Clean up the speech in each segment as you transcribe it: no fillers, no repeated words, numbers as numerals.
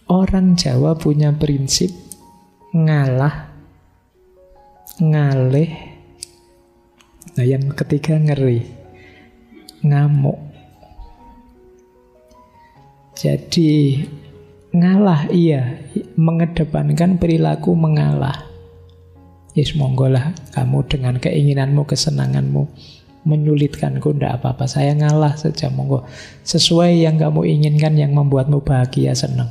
Orang Jawa punya prinsip ngalah, ngalih. Nah, yang ketiga ngeri, ngamuk. Jadi ngalah iya, mengedepankan perilaku mengalah. Yes, monggolah kamu dengan keinginanmu, kesenanganmu menyulitkanku, ndak apa-apa, saya ngalah saja, monggo. Sesuai yang kamu inginkan, yang membuatmu bahagia, senang.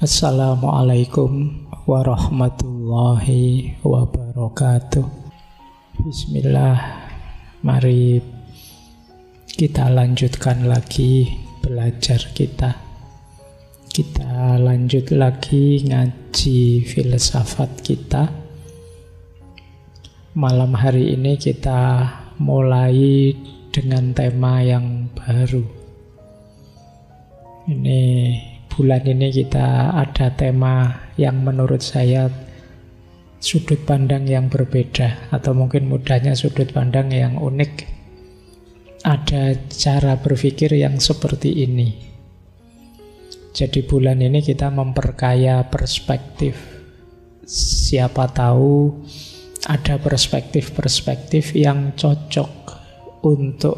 Assalamualaikum warahmatullahi wabarakatuh. Bismillah. Mari kita lanjutkan lagi belajar kita. Kita lanjut lagi ngaji filsafat kita. Malam hari ini kita mulai dengan tema yang baru. Bulan ini kita ada tema yang menurut saya sudut pandang yang berbeda, atau mungkin mudahnya sudut pandang yang unik. Ada cara berpikir yang seperti ini. Jadi bulan ini kita memperkaya perspektif. Siapa tahu ada perspektif-perspektif yang cocok untuk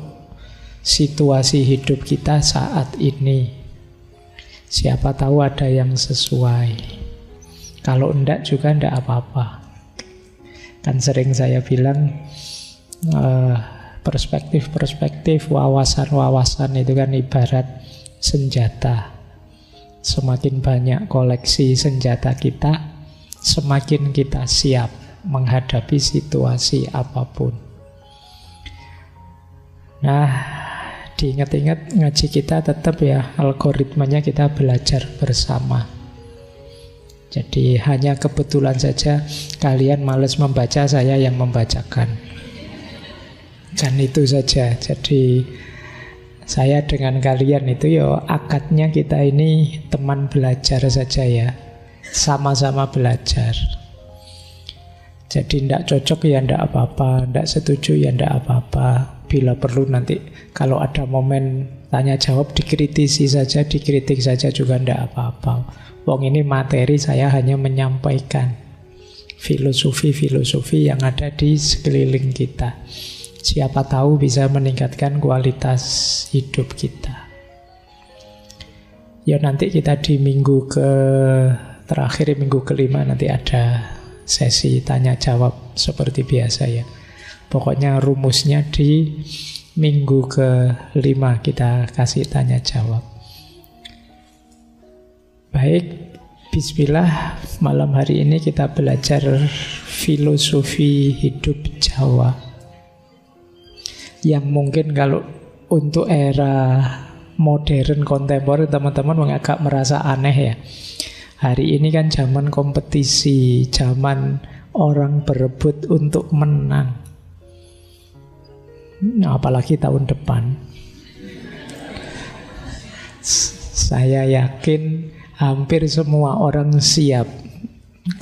situasi hidup kita saat ini. Siapa tahu ada yang sesuai. Kalau enggak juga enggak apa-apa. Kan sering saya bilang perspektif-perspektif, wawasan-wawasan itu kan ibarat senjata. Semakin banyak koleksi senjata kita, semakin kita siap menghadapi situasi apapun. Nah, diingat-ingat ngaji kita tetap ya, algoritmanya kita belajar bersama. Jadi hanya kebetulan saja kalian malas membaca, saya yang membacakan. Kan itu saja. Jadi saya dengan kalian itu ya akadnya kita ini teman belajar saja ya. Sama-sama belajar. Jadi tidak cocok ya tidak apa-apa, tidak setuju ya tidak apa-apa. Bila perlu nanti kalau ada momen tanya jawab dikritisi saja, dikritik saja juga tidak apa-apa. Wong ini materi, saya hanya menyampaikan filosofi-filosofi yang ada di sekeliling kita. Siapa tahu bisa meningkatkan kualitas hidup kita. Ya nanti kita di minggu terakhir, minggu kelima nanti ada sesi tanya jawab seperti biasa ya. Pokoknya rumusnya di minggu ke-5 kita kasih tanya jawab. Baik, bismillah. Malam hari ini kita belajar filosofi hidup Jawa. Yang mungkin kalau untuk era modern kontemporer teman-teman agak merasa aneh ya. Hari ini kan zaman kompetisi, zaman orang berebut untuk menang. Apalagi tahun depan. Saya yakin hampir semua orang siap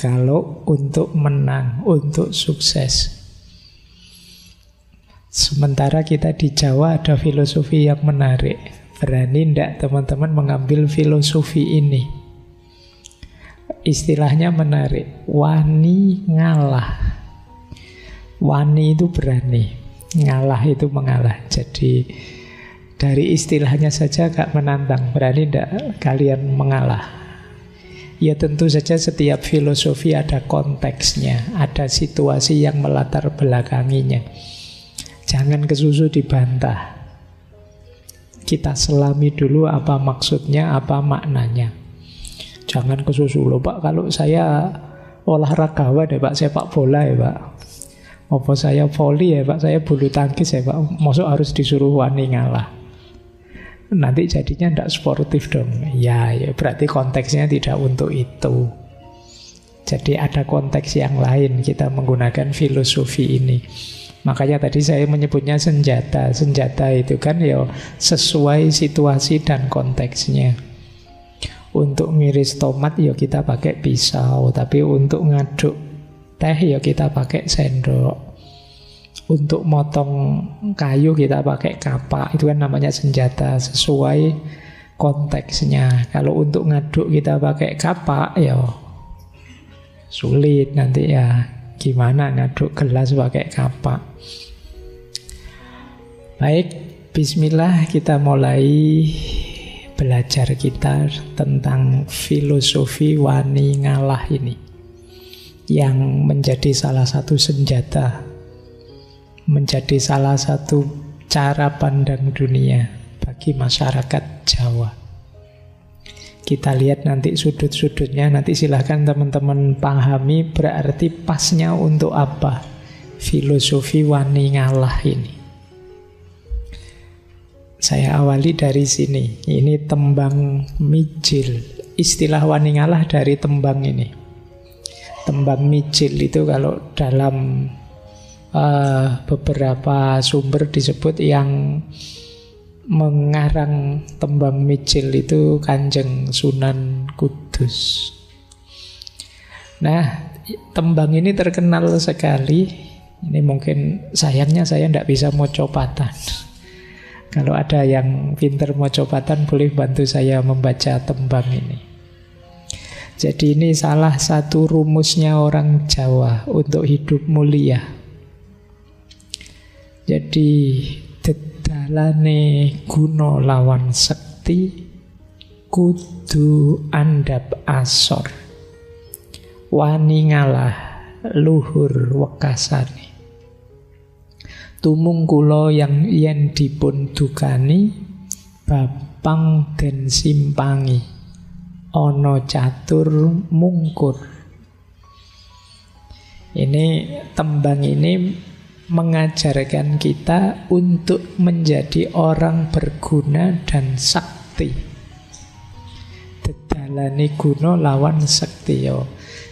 kalau untuk menang, untuk sukses. Sementara kita di Jawa ada filosofi yang menarik. Berani ndak teman-teman mengambil filosofi ini? Istilahnya menarik. Wani ngalah. Wani itu berani, ngalah itu mengalah. Jadi dari istilahnya saja agak menantang. Berani tidak kalian mengalah? Ya tentu saja setiap filosofi ada konteksnya, ada situasi yang melatar belakanginya. Jangan kesusu dibantah. Kita selami dulu apa maksudnya, apa maknanya. Jangan kesusu loh Pak, kalau saya olahragawan ya Pak, sepak bola ya Pak, apa saya voli ya Pak, saya bulu tangkis ya Pak, maksud harus disuruh wani ngalah. Nanti jadinya tidak sportif dong. Ya berarti konteksnya tidak untuk itu. Jadi ada konteks yang lain kita menggunakan filosofi ini. Makanya tadi saya menyebutnya senjata. Senjata itu kan ya sesuai situasi dan konteksnya. Untuk ngiris tomat ya kita pakai pisau, tapi untuk ngaduk teh ya kita pakai sendok. Untuk motong kayu kita pakai kapak, itu kan namanya senjata sesuai konteksnya. Kalau untuk ngaduk kita pakai kapak, ya sulit nanti ya. Gimana ngaduk gelas pakai kapak? Baik, bismillah, kita mulai belajar kita tentang filosofi wani ngalah ini, yang menjadi salah satu senjata, menjadi salah satu cara pandang dunia bagi masyarakat Jawa. Kita lihat nanti sudut-sudutnya, nanti silahkan teman-teman pahami berarti pasnya untuk apa filosofi wani ngalah ini. Saya awali dari sini. Ini tembang mijil. Istilah wani ngalah dari tembang ini. Tembang mijil itu kalau dalam beberapa sumber disebut yang mengarang tembang mijil itu Kanjeng Sunan Kudus. Nah, tembang ini terkenal sekali. Ini mungkin sayangnya saya tidak bisa mocopatan. Kalau ada yang pinter mocopatan boleh bantu saya membaca tembang ini. Jadi ini salah satu rumusnya orang Jawa untuk hidup mulia. Jadi dedalane guna lawan sekti kudu andhap asor. Wani ngalah luhur wekasane. Tumung kula yang yen dipun dukani bapang den simpangi ana catur mungkur. Ini tembang ini mengajarkan kita untuk menjadi orang berguna dan sakti. Dedalane guna lawan sekti yo.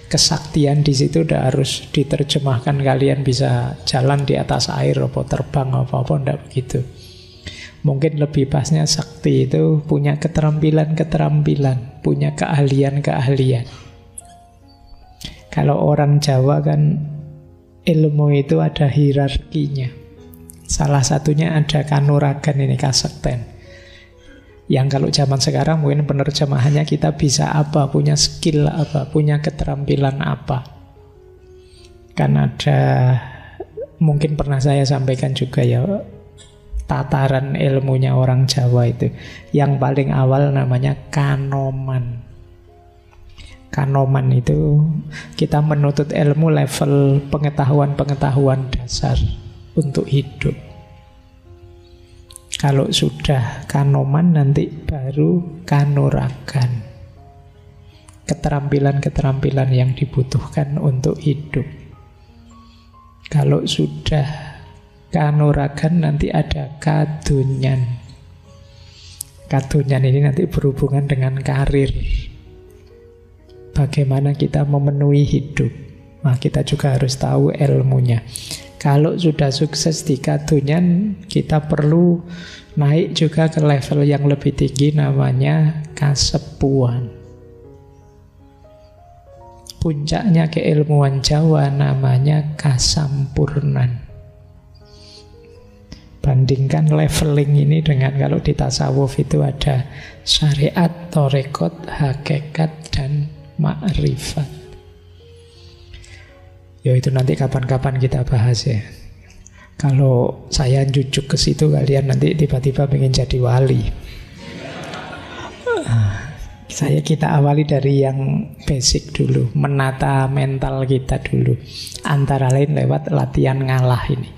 Kesaktian di situ udah harus diterjemahkan kalian bisa jalan di atas air atau terbang apa-apa, enggak begitu. Mungkin lebih pasnya sakti itu punya keterampilan-keterampilan, punya keahlian-keahlian. Kalau orang Jawa kan ilmu itu ada hierarkinya. Salah satunya ada kanuragan, ini kasekten. Yang kalau zaman sekarang mungkin penerjemahannya kita bisa apa, punya skill apa, punya keterampilan apa. Kan ada, mungkin pernah saya sampaikan juga ya, tataran ilmunya orang Jawa itu. Yang paling awal namanya kanoman. Kanoman itu kita menuntut ilmu level pengetahuan-pengetahuan dasar untuk hidup. Kalau sudah kanoman nanti baru kanuragan. Keterampilan-keterampilan yang dibutuhkan untuk hidup. Kalau sudah kanuragan nanti ada kadunyan. Kadunyan ini nanti berhubungan dengan karir. Bagaimana kita memenuhi hidup. Nah, kita juga harus tahu ilmunya. Kalau sudah sukses di kadunyan, kita perlu naik juga ke level yang lebih tinggi, namanya kasepuan. Puncaknya keilmuan Jawa namanya kasampurnan. Bandingkan leveling ini dengan kalau di tasawuf itu ada syariat, torekot, hakikat, dan ma'rifat. Ya itu nanti kapan-kapan kita bahas ya. Kalau saya jujuk ke situ kalian nanti tiba-tiba pengen jadi wali. Kita awali dari yang basic dulu, menata mental kita dulu. Antara lain lewat latihan ngalah ini.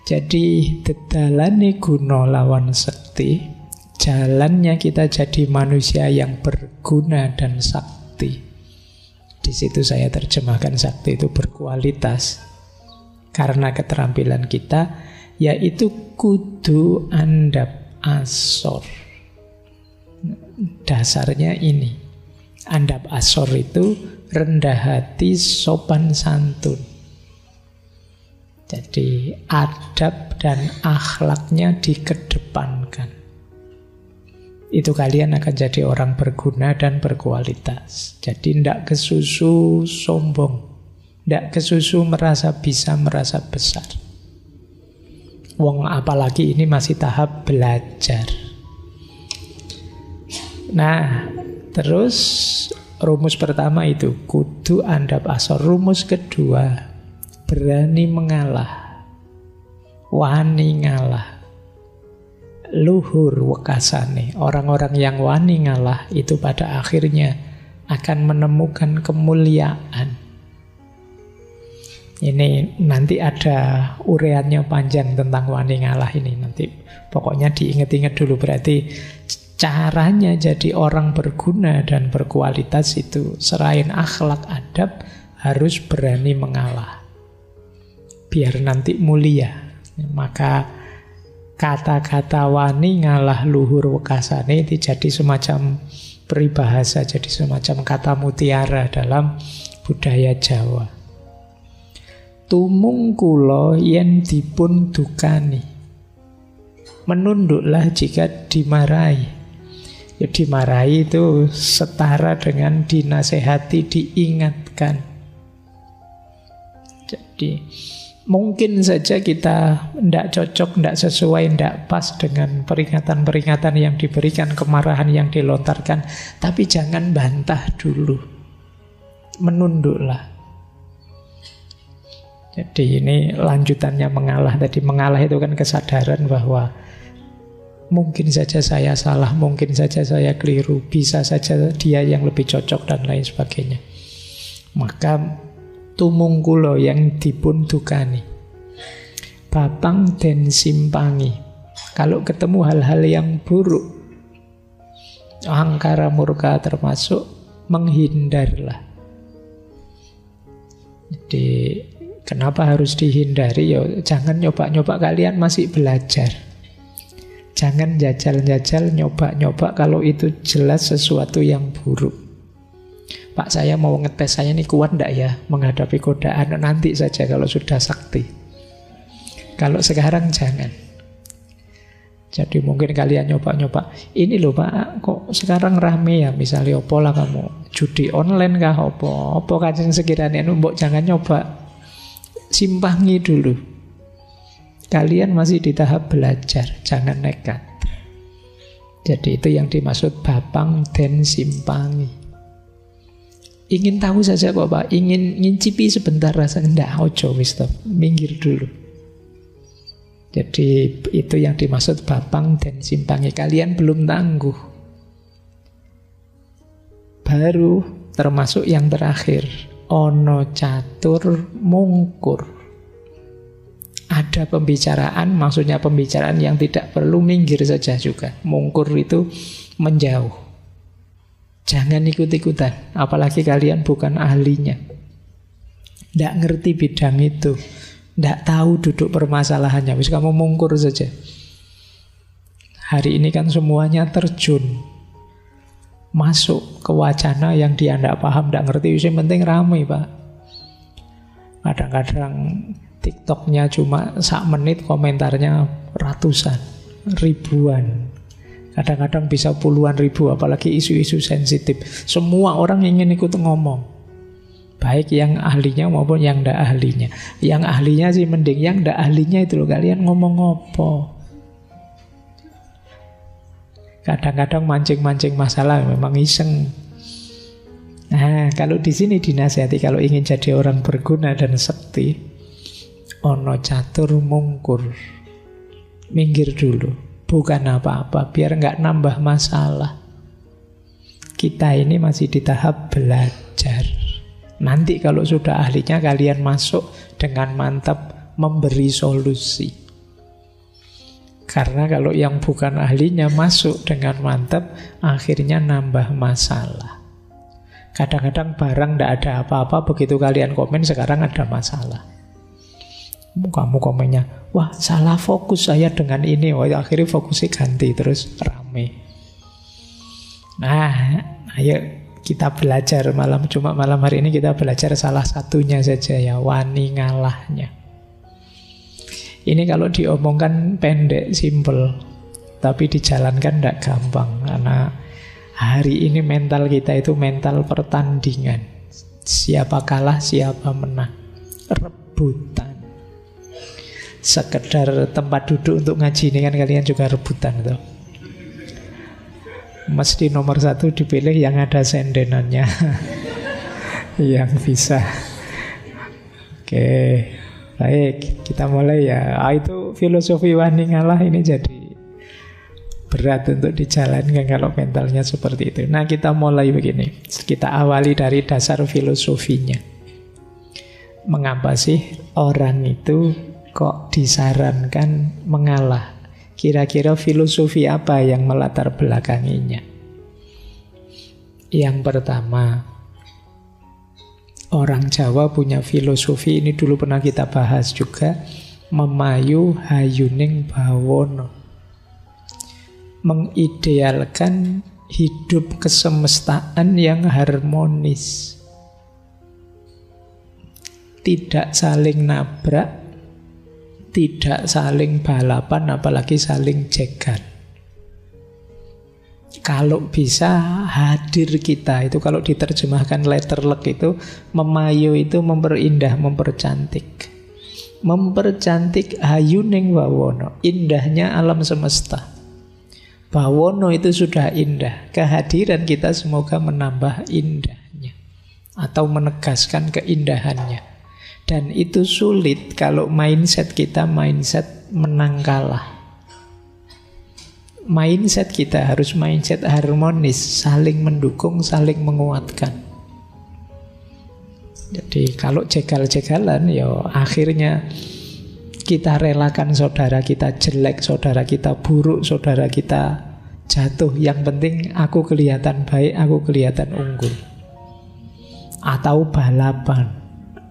Jadi dedalane guna lawan sekti, jalannya kita jadi manusia yang berguna dan sakti. Di situ saya terjemahkan sakti itu berkualitas. Karena keterampilan kita yaitu kudu andhap asor. Dasarnya ini. Andhap asor itu rendah hati, sopan santun. Jadi adab dan akhlaknya dikedepankan. Itu kalian akan jadi orang berguna dan berkualitas. Jadi tidak kesusu sombong, tidak kesusu merasa bisa, merasa besar. Wong apalagi ini masih tahap belajar. Nah, terus rumus pertama itu kudu andhap asor. Rumus kedua, berani mengalah, wani ngalah, luhur wekasane. Orang-orang yang wani ngalah itu pada akhirnya akan menemukan kemuliaan. Ini nanti ada ureannya panjang tentang wani ngalah ini. Nanti pokoknya diingat-ingat dulu. Berarti caranya jadi orang berguna dan berkualitas itu selain akhlak adab harus berani mengalah. Biar nanti mulia. Maka kata-kata wani ngalah luhur wekasane itu jadi semacam peribahasa, jadi semacam kata mutiara dalam budaya Jawa. Tumung kula yen dipun dukani, menunduklah jika dimarahi. Ya, dimarahi itu setara dengan dinasehati, diingatkan. Jadi mungkin saja kita tidak cocok, tidak sesuai, tidak pas dengan peringatan-peringatan yang diberikan, kemarahan yang dilontarkan. Tapi jangan bantah dulu, menunduklah. Jadi ini lanjutannya mengalah. Tadi mengalah itu kan kesadaran bahwa mungkin saja saya salah, mungkin saja saya keliru, bisa saja dia yang lebih cocok dan lain sebagainya. Maka tumung kula yang dipun dukani, babang den simpangi. Kalau ketemu hal-hal yang buruk, angkara murka termasuk, menghindarlah. Jadi kenapa harus dihindari? Ya, jangan nyoba-nyoba, kalian masih belajar. Jangan jajal-jajal, nyoba-nyoba kalau itu jelas sesuatu yang buruk. Pak, saya mau ngetes, saya ini kuat enggak ya menghadapi godaan? Nanti saja kalau sudah sakti. Kalau sekarang jangan. Jadi mungkin kalian nyoba-nyoba. Ini loh Pak, kok sekarang rame ya, misalnya opo lah kamu, judi online kah opo kajeng sekiranya, mbok jangan nyoba. Simpangi dulu. Kalian masih di tahap belajar, jangan nekat. Jadi itu yang dimaksud babang den simpangi. Ingin tahu saja kok Pak, ingin ngincipi sebentar rasanya, ndak, ojo wis stop, minggir dulu. Jadi itu yang dimaksud babang den simpangi. Kalian belum tangguh. Baru termasuk yang terakhir, ono catur mungkur. Ada pembicaraan, maksudnya pembicaraan yang tidak perlu minggir saja juga. Mungkur itu menjauh. Jangan ikut-ikutan, apalagi kalian bukan ahlinya. Tidak ngerti bidang itu, tidak tahu duduk permasalahannya. Wis kamu mungkur saja. Hari ini kan semuanya terjun, masuk ke wacana yang dia tidak paham, tidak ngerti. Yang penting ramai Pak. Kadang-kadang TikToknya cuma 1 menit, komentarnya ratusan, ribuan. Kadang-kadang bisa puluhan ribu, apalagi isu-isu sensitif. Semua orang ingin ikut ngomong, baik yang ahlinya maupun yang tidak ahlinya. Yang ahlinya sih mending, yang tidak ahlinya itu loh, kalian ngomong apa? Kadang-kadang mancing-mancing masalah, memang iseng. Nah, kalau di sini dinasihati, kalau ingin jadi orang berguna dan sekti, ono catur mungkur, minggir dulu. Bukan apa-apa, biar nggak nambah masalah. Kita ini masih di tahap belajar. Nanti kalau sudah ahlinya, kalian masuk dengan mantap memberi solusi. Karena kalau yang bukan ahlinya masuk dengan mantap, akhirnya nambah masalah. Kadang-kadang barang tidak ada apa-apa, begitu kalian komen sekarang ada masalah. Kamu komennya, wah salah fokus saya dengan ini. Wah, akhirnya fokusnya ganti, terus rame. Nah, ayo kita belajar malam hari ini kita belajar salah satunya saja ya, wani ngalahnya. Ini kalau diomongkan pendek, simple, tapi dijalankan tidak gampang. Karena hari ini mental kita itu mental pertandingan. Siapa kalah, siapa menang, rebutan. Sekedar tempat duduk untuk ngaji ini kan kalian juga rebutan tuh. Mesti nomor 1 dipilih yang ada sendenannya. Yang bisa. Oke, baik, kita mulai ya. Itu filosofi wani ngalah ini jadi berat untuk dijalankan kalau mentalnya seperti itu. Nah, kita mulai begini. Kita awali dari dasar filosofinya. Mengapa sih orang itu kok disarankan mengalah? Kira-kira filosofi apa yang melatar belakanginya? Yang pertama, orang Jawa punya filosofi, ini dulu pernah kita bahas juga, memayu hayuning bawono. Mengidealkan hidup kesemestaan yang harmonis. Tidak saling nabrak, tidak saling balapan, apalagi saling jegal. Kalau bisa hadir kita, itu kalau diterjemahkan letterlek itu, memayu itu memperindah, mempercantik. Mempercantik hayuning bawono, indahnya alam semesta. Bawono itu sudah indah, kehadiran kita semoga menambah indahnya atau menegaskan keindahannya. Dan itu sulit kalau mindset kita mindset menang kalah. Mindset kita harus mindset harmonis, saling mendukung, saling menguatkan. Jadi kalau jegal-jegalan, ya akhirnya kita relakan saudara kita jelek, saudara kita buruk, saudara kita jatuh. Yang penting aku kelihatan baik, aku kelihatan unggul. Atau balapan,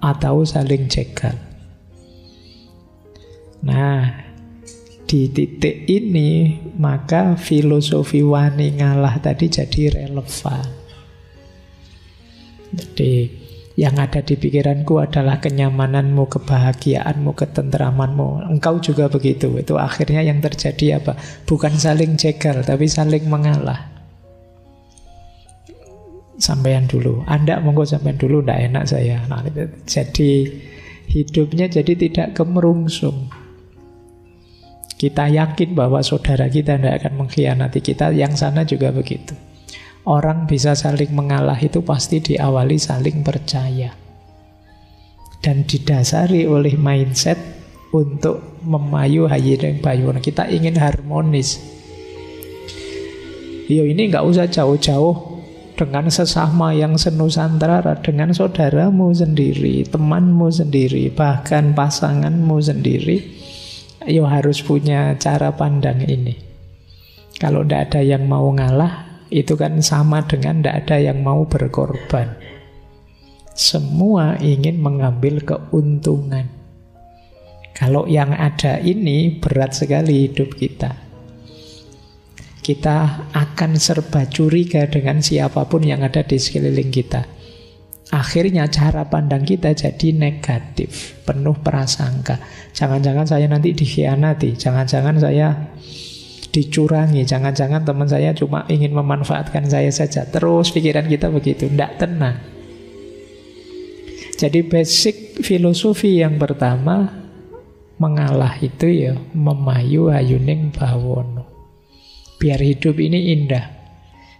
atau saling jegal. Nah, di titik ini maka filosofi wani ngalah tadi jadi relevan. Jadi yang ada di pikiranku adalah kenyamananmu, kebahagiaanmu, ketentramanmu. Engkau juga begitu. Itu akhirnya yang terjadi apa? Bukan saling jegal, tapi saling mengalah. Sampean dulu, Anda monggo sampean dulu, ndak enak saya. Nah, jadi hidupnya jadi tidak kemerungsung. Kita yakin bahwa saudara kita tidak akan mengkhianati kita, yang sana juga begitu. Orang bisa saling mengalah itu pasti diawali saling percaya. Dan didasari oleh mindset untuk memayu hayireng bayun. Kita ingin harmonis. Yo, ini nggak usah jauh-jauh dengan sesama yang senusantara, dengan saudaramu sendiri, temanmu sendiri, bahkan pasanganmu sendiri, yo harus punya cara pandang ini. Kalau tidak ada yang mau ngalah, itu kan sama dengan tidak ada yang mau berkorban. Semua ingin mengambil keuntungan. Kalau yang ada ini, berat sekali hidup kita. Kita akan serba curiga dengan siapapun yang ada di sekeliling kita. Akhirnya cara pandang kita jadi negatif, penuh prasangka. Jangan-jangan saya nanti dikhianati, jangan-jangan saya dicurangi, jangan-jangan teman saya cuma ingin memanfaatkan saya saja. Terus pikiran kita begitu, tidak tenang. Jadi basic filosofi yang pertama, mengalah itu ya memayu hayuning bawono. Biar hidup ini indah.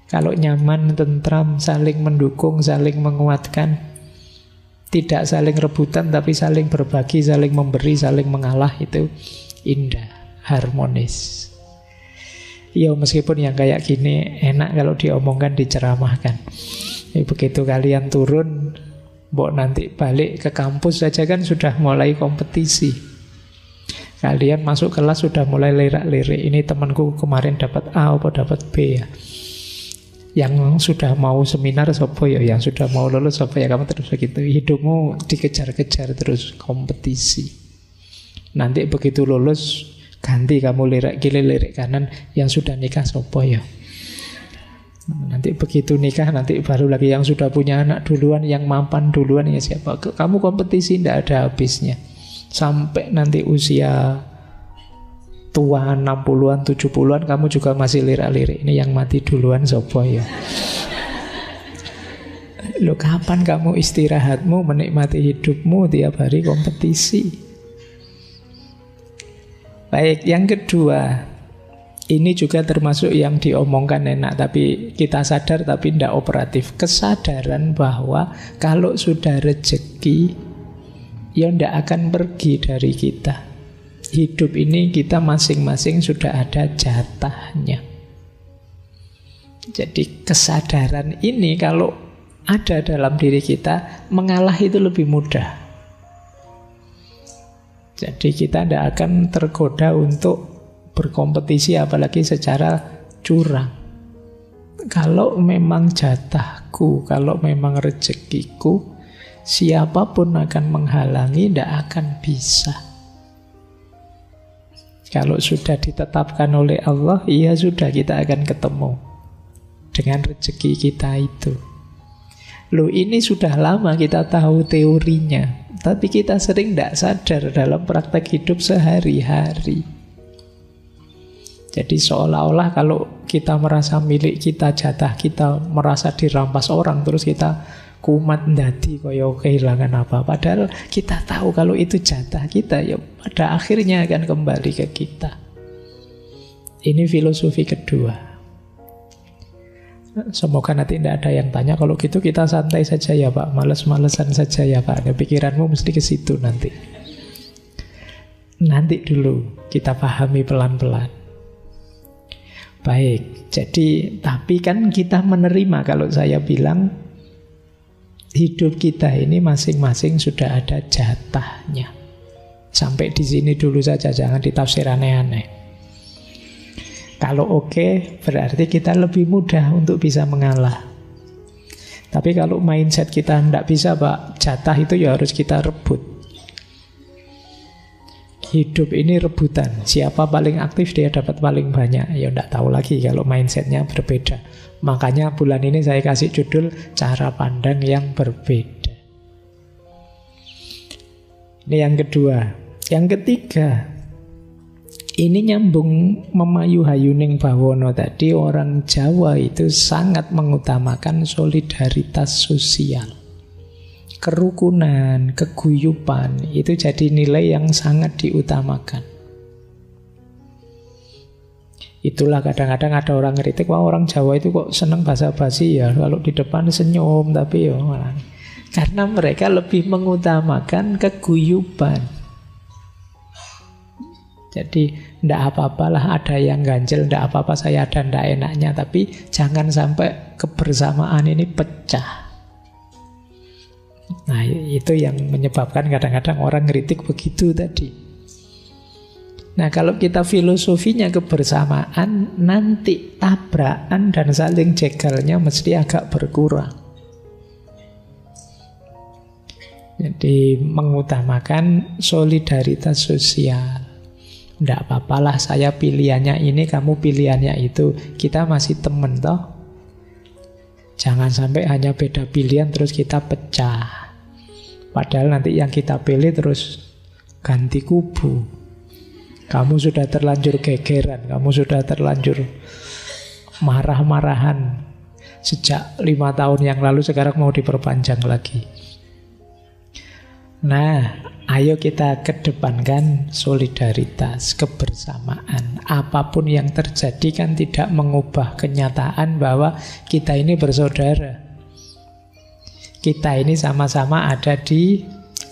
Kalau nyaman, tentram, saling mendukung, saling menguatkan, tidak saling rebutan tapi saling berbagi, saling memberi, saling mengalah, itu indah, harmonis. Ya meskipun yang kayak gini enak kalau diomongkan, diceramahkan. Begitu kalian turun, mbok nanti balik ke kampus saja kan sudah mulai kompetisi. Kalian masuk kelas sudah mulai lirak-lirik. Ini temanku kemarin dapat A atau dapat B ya. Yang sudah mau seminar sopo ya, yang sudah mau lulus sopo ya. Kamu terus begitu. Hidupmu dikejar-kejar terus, kompetisi. Nanti begitu lulus ganti, kamu lirik kiri lirik kanan. Yang sudah nikah sopo ya. Nanti begitu nikah, nanti baru lagi yang sudah punya anak duluan, yang mapan duluan ya siapa. Kamu kompetisi tidak ada habisnya. Sampai nanti usia tua 60-an, 70-an, kamu juga masih lirik-lirik. Ini yang mati duluan sopo ya. Loh, kapan kamu istirahatmu, menikmati hidupmu? Tiap hari kompetisi. Baik, yang kedua, ini juga termasuk yang diomongkan enak tapi kita sadar tapi tidak operatif. Kesadaran bahwa kalau sudah rezeki, ya tidak akan pergi dari kita. Hidup ini kita masing-masing sudah ada jatahnya. Jadi kesadaran ini kalau ada dalam diri kita, mengalah itu lebih mudah. Jadi kita tidak akan tergoda untuk berkompetisi apalagi secara curang. Kalau memang jatahku, kalau memang rezekiku, siapapun akan menghalangi, tidak akan bisa. Kalau sudah ditetapkan oleh Allah, ya sudah, kita akan ketemu dengan rezeki kita itu. Loh, ini sudah lama kita tahu teorinya, tapi kita sering tidak sadar dalam praktek hidup sehari-hari. Jadi seolah-olah kalau kita merasa milik kita, jatah kita, merasa dirampas orang, terus kita kumat ndadi kaya kehilangan apa. Padahal kita tahu kalau itu jatah kita, ya pada akhirnya akan kembali ke kita. Ini filosofi kedua. Semoga nanti tidak ada yang tanya, kalau gitu kita santai saja ya Pak, males-malesan saja ya Pak. Pikiranmu mesti ke situ nanti. Nanti dulu kita pahami pelan-pelan. Baik, jadi tapi kan kita menerima kalau saya bilang hidup kita ini masing-masing sudah ada jatahnya. Sampai di sini dulu saja, jangan ditafsir aneh-aneh. Kalau oke, berarti kita lebih mudah untuk bisa mengalah. Tapi kalau mindset kita tidak bisa Pak, jatah itu ya harus kita rebut. Hidup ini rebutan. Siapa paling aktif dia dapat paling banyak. Ya tidak tahu lagi kalau mindsetnya berbeda. Makanya bulan ini saya kasih judul cara pandang yang berbeda. Ini yang kedua. Yang ketiga, ini nyambung memayu Hayuning Bawono tadi. Orang Jawa itu sangat mengutamakan solidaritas sosial. Kerukunan, keguyupan, itu jadi nilai yang sangat diutamakan. Itulah kadang-kadang ada orang ngeritik, wah orang Jawa itu kok seneng basa-basi ya, kalau di depan senyum, tapi ya malah. Karena mereka lebih mengutamakan keguyupan. Jadi ndak apa-apalah ada yang ganjel, ndak apa-apa saya ada ndak enaknya, tapi jangan sampai kebersamaan ini pecah. Nah, itu yang menyebabkan kadang-kadang orang ngeritik begitu tadi. Nah, kalau kita filosofinya kebersamaan, nanti tabrakan dan saling jegalnya mesti agak berkurang. Jadi mengutamakan solidaritas sosial. Nggak apa-apalah saya pilihannya ini, kamu pilihannya itu. Kita masih temen toh. Jangan sampai hanya beda pilihan terus kita pecah. Padahal nanti yang kita pilih terus ganti kubu. Kamu sudah terlanjur gegeran, kamu sudah terlanjur marah-marahan sejak 5 tahun yang lalu, sekarang mau diperpanjang lagi. Nah, ayo kita kedepankan solidaritas, kebersamaan. Apapun yang terjadi kan tidak mengubah kenyataan bahwa kita ini bersaudara. Kita ini sama-sama ada di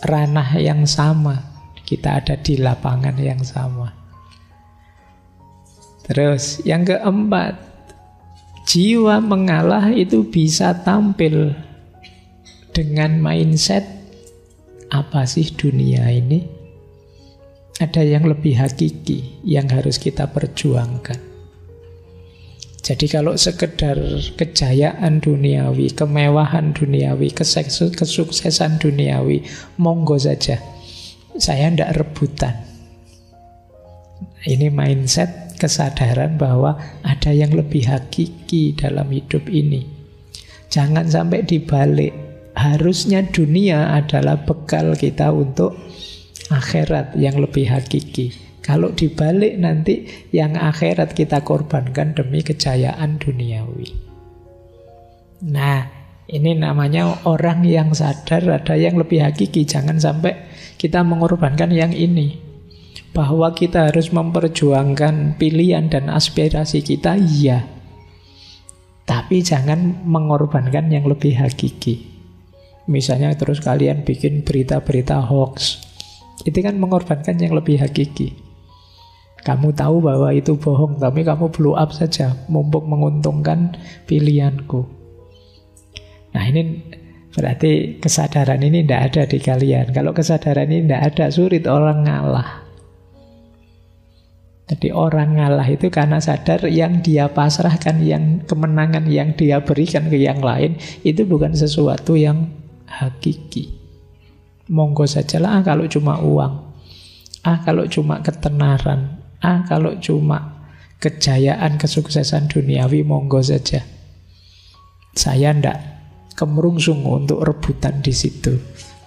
ranah yang sama. Kita ada di lapangan yang sama. Terus yang keempat, jiwa mengalah itu bisa tampil dengan mindset, apa sih dunia ini? Ada yang lebih hakiki yang harus kita perjuangkan. Jadi kalau sekedar kejayaan duniawi, kemewahan duniawi, kesuksesan duniawi, monggo saja. Saya tidak rebutan. Ini mindset, kesadaran bahwa ada yang lebih hakiki dalam hidup ini. Jangan sampai dibalik. Harusnya dunia adalah bekal kita untuk akhirat yang lebih hakiki. Kalau dibalik nanti yang akhirat kita korbankan demi kejayaan duniawi. Nah, ini namanya orang yang sadar ada yang lebih hakiki. Jangan sampai kita mengorbankan yang ini. Bahwa kita harus memperjuangkan pilihan dan aspirasi kita, iya. Tapi jangan mengorbankan yang lebih hakiki. Misalnya terus kalian bikin berita-berita hoax, itu kan mengorbankan yang lebih hakiki. Kamu tahu bahwa itu bohong, tapi kamu blow up saja, mumpung menguntungkan pilihanku. Nah ini berarti kesadaran ini tidak ada di kalian. Kalau kesadaran ini tidak ada, sulit orang ngalah. Jadi orang ngalah itu karena sadar yang dia pasrahkan, yang kemenangan yang dia berikan ke yang lain, itu bukan sesuatu yang hakiki. Monggo sajalah kalau cuma uang, kalau cuma ketenaran, kalau cuma kejayaan, kesuksesan duniawi, monggo saja. Saya ndak kemerungsung untuk rebutan di situ.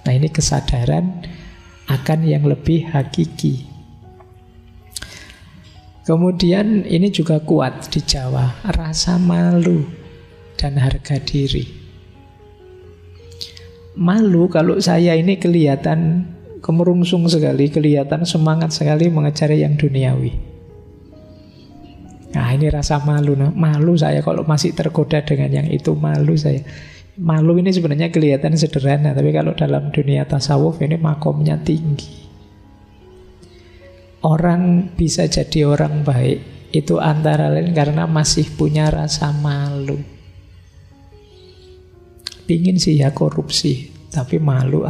Nah ini kesadaran akan yang lebih hakiki. Kemudian ini juga kuat di Jawa, rasa malu dan harga diri. Malu kalau saya ini kelihatan kemerungsung sekali, kelihatan semangat sekali mengejar yang duniawi. Nah ini rasa malu. Nah, malu saya kalau masih tergoda dengan yang itu, malu saya. Malu ini sebenarnya kelihatan sederhana, tapi kalau dalam dunia tasawuf ini makomnya tinggi. Orang bisa jadi orang baik itu antara lain karena masih punya rasa malu. Pingin sih ya korupsi, tapi malu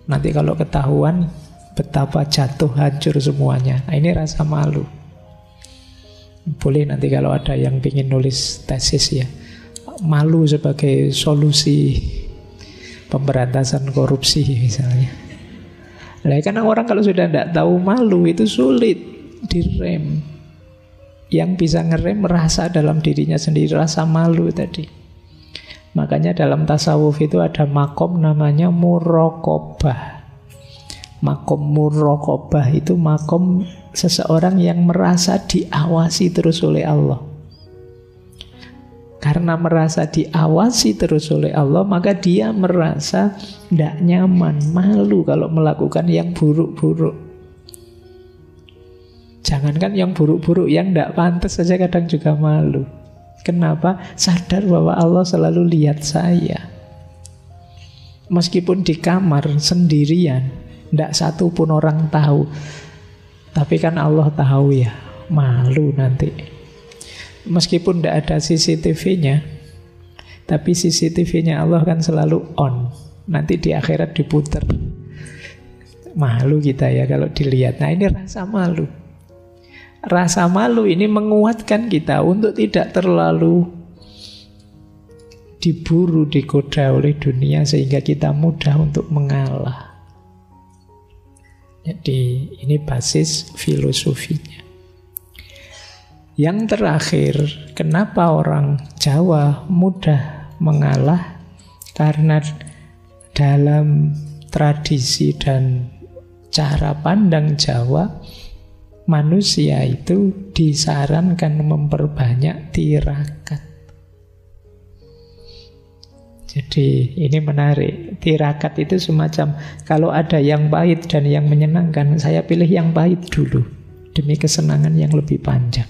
Nanti kalau ketahuan betapa jatuh hancur semuanya. Nah, ini rasa malu. Boleh nanti kalau ada yang pingin nulis tesis ya, malu sebagai solusi pemberantasan korupsi misalnya. Nah, karena orang kalau sudah tidak tahu malu itu sulit direm. Yang bisa ngerem merasa dalam dirinya sendiri rasa malu tadi. Makanya dalam tasawuf itu ada makom namanya muraqabah. Makom muraqabah itu makom seseorang yang merasa diawasi terus oleh Allah. Karena merasa diawasi terus oleh Allah, maka dia merasa tidak nyaman, malu kalau melakukan yang buruk-buruk. Jangankan yang buruk-buruk, yang tidak pantas saja kadang juga malu. Kenapa? Sadar bahwa Allah selalu lihat saya. Meskipun di kamar sendirian, tidak satu pun orang tahu. Tapi kan Allah tahu ya, malu nanti. Meskipun tidak ada CCTV-nya, tapi CCTV-nya Allah kan selalu on. Nanti di akhirat diputer. Malu kita ya kalau dilihat. Nah ini rasa malu. Rasa malu ini menguatkan kita untuk tidak terlalu diburu, digoda oleh dunia sehingga kita mudah untuk mengalah. Jadi ini basis filosofinya. Yang terakhir, kenapa orang Jawa mudah mengalah? Karena dalam tradisi dan cara pandang Jawa, manusia itu disarankan memperbanyak tirakat. Jadi ini menarik. Tirakat itu semacam kalau ada yang pahit dan yang menyenangkan, saya pilih yang pahit dulu demi kesenangan yang lebih panjang.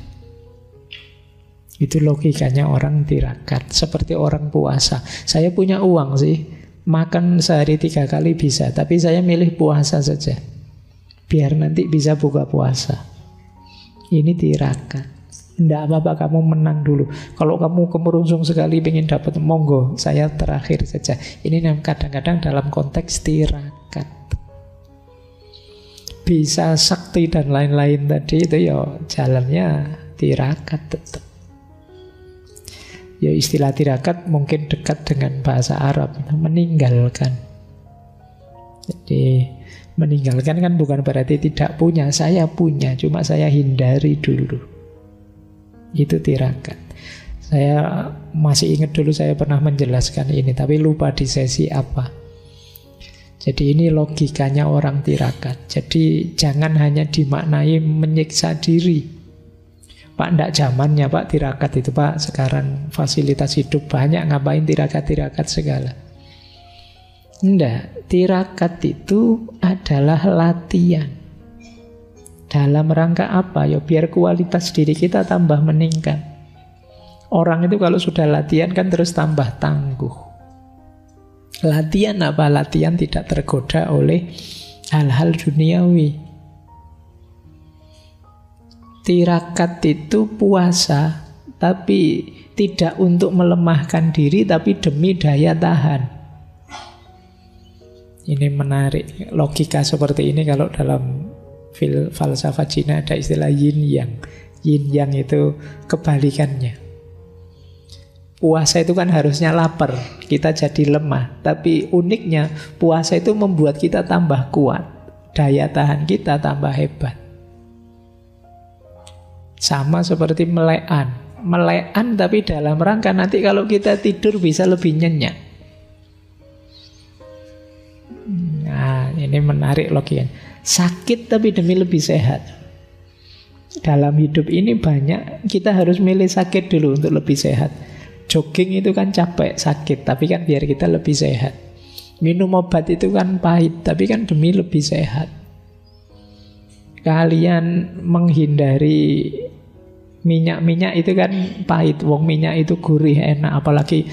Itu logikanya orang tirakat. Seperti orang puasa. Saya punya uang sih, makan sehari 3 kali bisa, tapi saya milih puasa saja, biar nanti bisa buka puasa. Ini tirakat. Tidak apa-apa kamu menang dulu. Kalau kamu kemerungsung sekali pengen dapat, monggo, saya terakhir saja. Ini kadang-kadang dalam konteks tirakat. Bisa sakti dan lain-lain tadi itu ya jalannya tirakat tetap. Ya istilah tirakat mungkin dekat dengan bahasa Arab, meninggalkan. Jadi meninggalkan kan bukan berarti tidak punya. Saya punya, cuma saya hindari dulu. Itu tirakat. Saya masih ingat dulu saya pernah menjelaskan ini, tapi lupa di sesi apa. Jadi ini logikanya orang tirakat. Jadi jangan hanya dimaknai menyiksa diri. Pak, ndak zamannya Pak tirakat itu Pak. Sekarang fasilitas hidup banyak, ngapain tirakat-tirakat segala. Ndak, tirakat itu adalah latihan. Dalam rangka apa? Ya biar kualitas diri kita tambah meningkat. Orang itu kalau sudah latihan kan terus tambah tangguh. Latihan apa? Latihan tidak tergoda oleh hal-hal duniawi. Tirakat itu puasa, tapi tidak untuk melemahkan diri, tapi demi daya tahan. Ini menarik. Logika seperti ini kalau dalam falsafah Cina ada istilah yin yang. Yin yang itu kebalikannya. Puasa itu kan harusnya lapar, kita jadi lemah. Tapi uniknya puasa itu membuat kita tambah kuat, daya tahan kita tambah hebat. Sama seperti melekan. Melekan tapi dalam rangka nanti kalau kita tidur bisa lebih nyenyak. Nah, ini menarik logikanya. Sakit tapi demi lebih sehat. Dalam hidup ini banyak kita harus milih sakit dulu untuk lebih sehat. Jogging itu kan capek, sakit, tapi kan biar kita lebih sehat. Minum obat itu kan pahit, tapi kan demi lebih sehat. Kalian menghindari minyak-minyak itu kan pahit. Wong minyak itu gurih, enak. Apalagi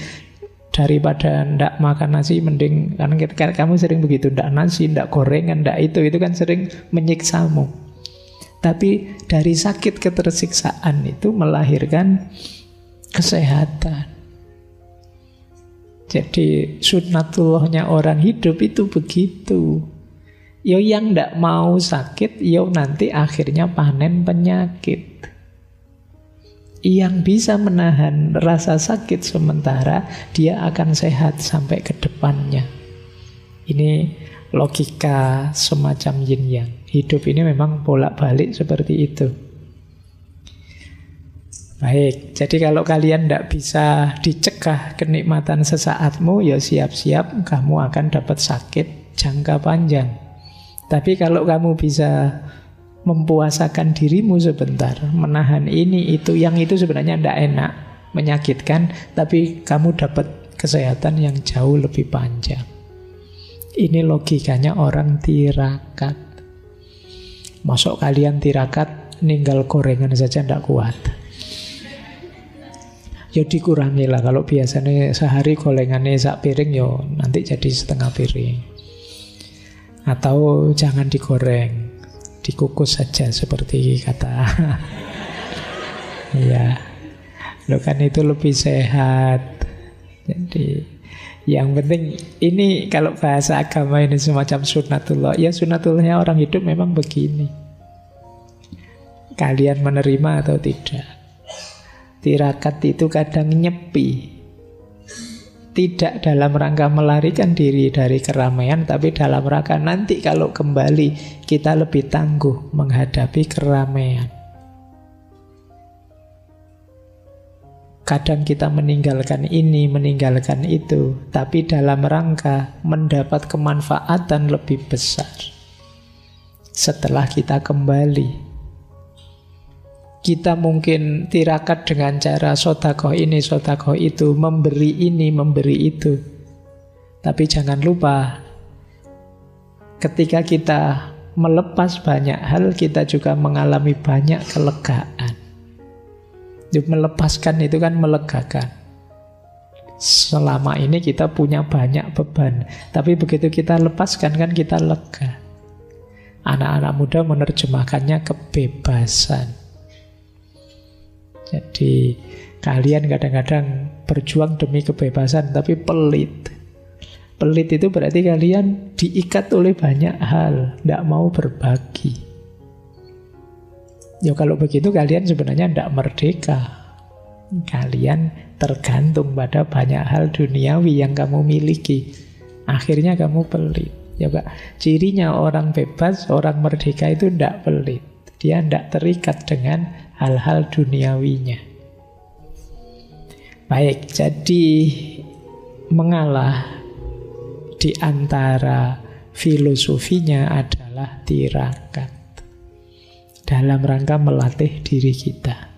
daripada ndak makan nasi mending, karena kamu sering begitu, ndak nasi, ndak gorengan, ndak itu kan sering menyiksamu. Tapi dari sakit ketersiksaan itu melahirkan kesehatan. Jadi sunnatullahnya orang hidup itu begitu. Yo yang ndak mau sakit, yo nanti akhirnya panen penyakit. Yang bisa menahan rasa sakit sementara, dia akan sehat sampai ke depannya. Ini logika semacam yin yang. Hidup ini memang bolak-balik seperti itu. Baik, jadi kalau kalian tidak bisa dicegah kenikmatan sesaatmu, ya siap-siap kamu akan dapat sakit jangka panjang. Tapi kalau kamu bisa mempuasakan dirimu sebentar, menahan ini, itu, yang itu sebenarnya tidak enak, menyakitkan, tapi kamu dapat kesehatan yang jauh lebih panjang. Ini logikanya orang tirakat. Masuk kalian tirakat, ninggal gorengan saja tidak kuat. Ya dikurangi lah. Kalau biasanya sehari gorengannya sak piring, yo nanti jadi setengah piring. Atau jangan digoreng, dikukus saja seperti kata. Iya, lo kan itu lebih sehat. Jadi yang penting ini kalau bahasa agama ini semacam sunnatullah. Ya sunnatullahnya orang hidup memang begini. Kalian menerima atau tidak? Tirakat itu kadang nyepi, tidak dalam rangka melarikan diri dari keramaian, tapi dalam rangka nanti kalau kembali kita lebih tangguh menghadapi keramaian. Kadang kita meninggalkan ini, meninggalkan itu, tapi dalam rangka mendapat kemanfaatan lebih besar setelah kita kembali. Kita mungkin tirakat dengan cara sodakoh ini, sodakoh itu, memberi ini, memberi itu. Tapi jangan lupa, ketika kita melepas banyak hal, kita juga mengalami banyak kelegaan. Melepaskan itu kan melegakan. Selama ini kita punya banyak beban, tapi begitu kita lepaskan kan kita lega. Anak-anak muda menerjemahkannya kebebasan. Jadi kalian kadang-kadang berjuang demi kebebasan tapi pelit. Pelit itu berarti kalian diikat oleh banyak hal, tidak mau berbagi. Ya kalau begitu kalian sebenarnya tidak merdeka. Kalian tergantung pada banyak hal duniawi yang kamu miliki. Akhirnya kamu pelit. Ya Pak, cirinya orang bebas, orang merdeka itu tidak pelit. Dia tidak terikat dengan hal-hal duniawinya. Baik, jadi mengalah di antara filosofinya adalah tirakat dalam rangka melatih diri kita.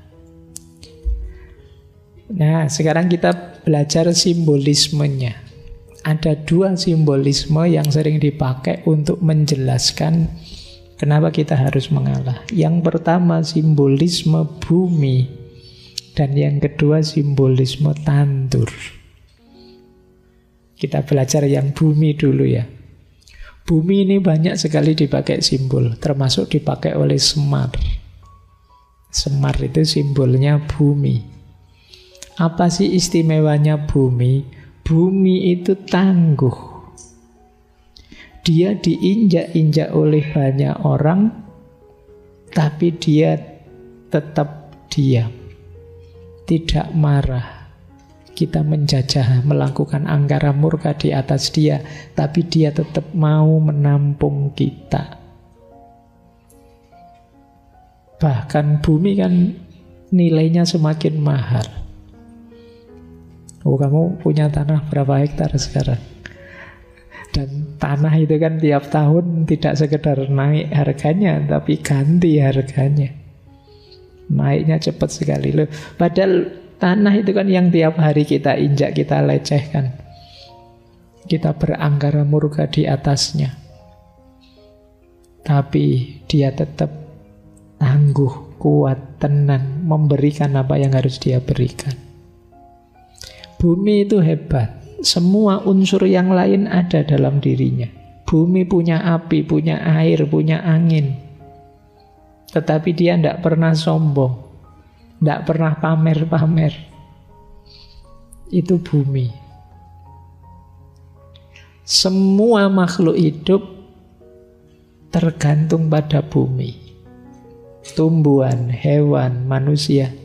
Nah, sekarang kita belajar simbolismenya. Ada dua simbolisme yang sering dipakai untuk menjelaskan Kenapa kita harus mengalah? Yang pertama simbolisme bumi, dan yang kedua simbolisme tandur. Kita belajar yang bumi dulu ya. Bumi ini banyak sekali dipakai simbol, termasuk dipakai oleh Semar. Semar itu simbolnya bumi. Apa sih istimewanya bumi? Bumi itu tangguh. Dia diinjak-injak oleh banyak orang, tapi dia tetap diam, tidak marah. Kita menjajah, melakukan angkara murka di atas dia, tapi dia tetap mau menampung kita. Bahkan bumi kan nilainya semakin mahal. Oh, kamu punya tanah berapa hektar sekarang? Dan tanah itu kan tiap tahun tidak sekedar naik harganya, tapi ganti harganya. Naiknya cepat sekali loh. Padahal tanah itu kan yang tiap hari kita injak, kita lecehkan. Kita berangkara murka di atasnya. Tapi dia tetap tangguh, kuat, tenang, memberikan apa yang harus dia berikan. Bumi itu hebat. Semua unsur yang lain ada dalam dirinya. Bumi punya api, punya air, punya angin. Tetapi dia tidak pernah sombong, tidak pernah pamer-pamer. Itu bumi. Semua makhluk hidup tergantung pada bumi. Tumbuhan, hewan, manusia.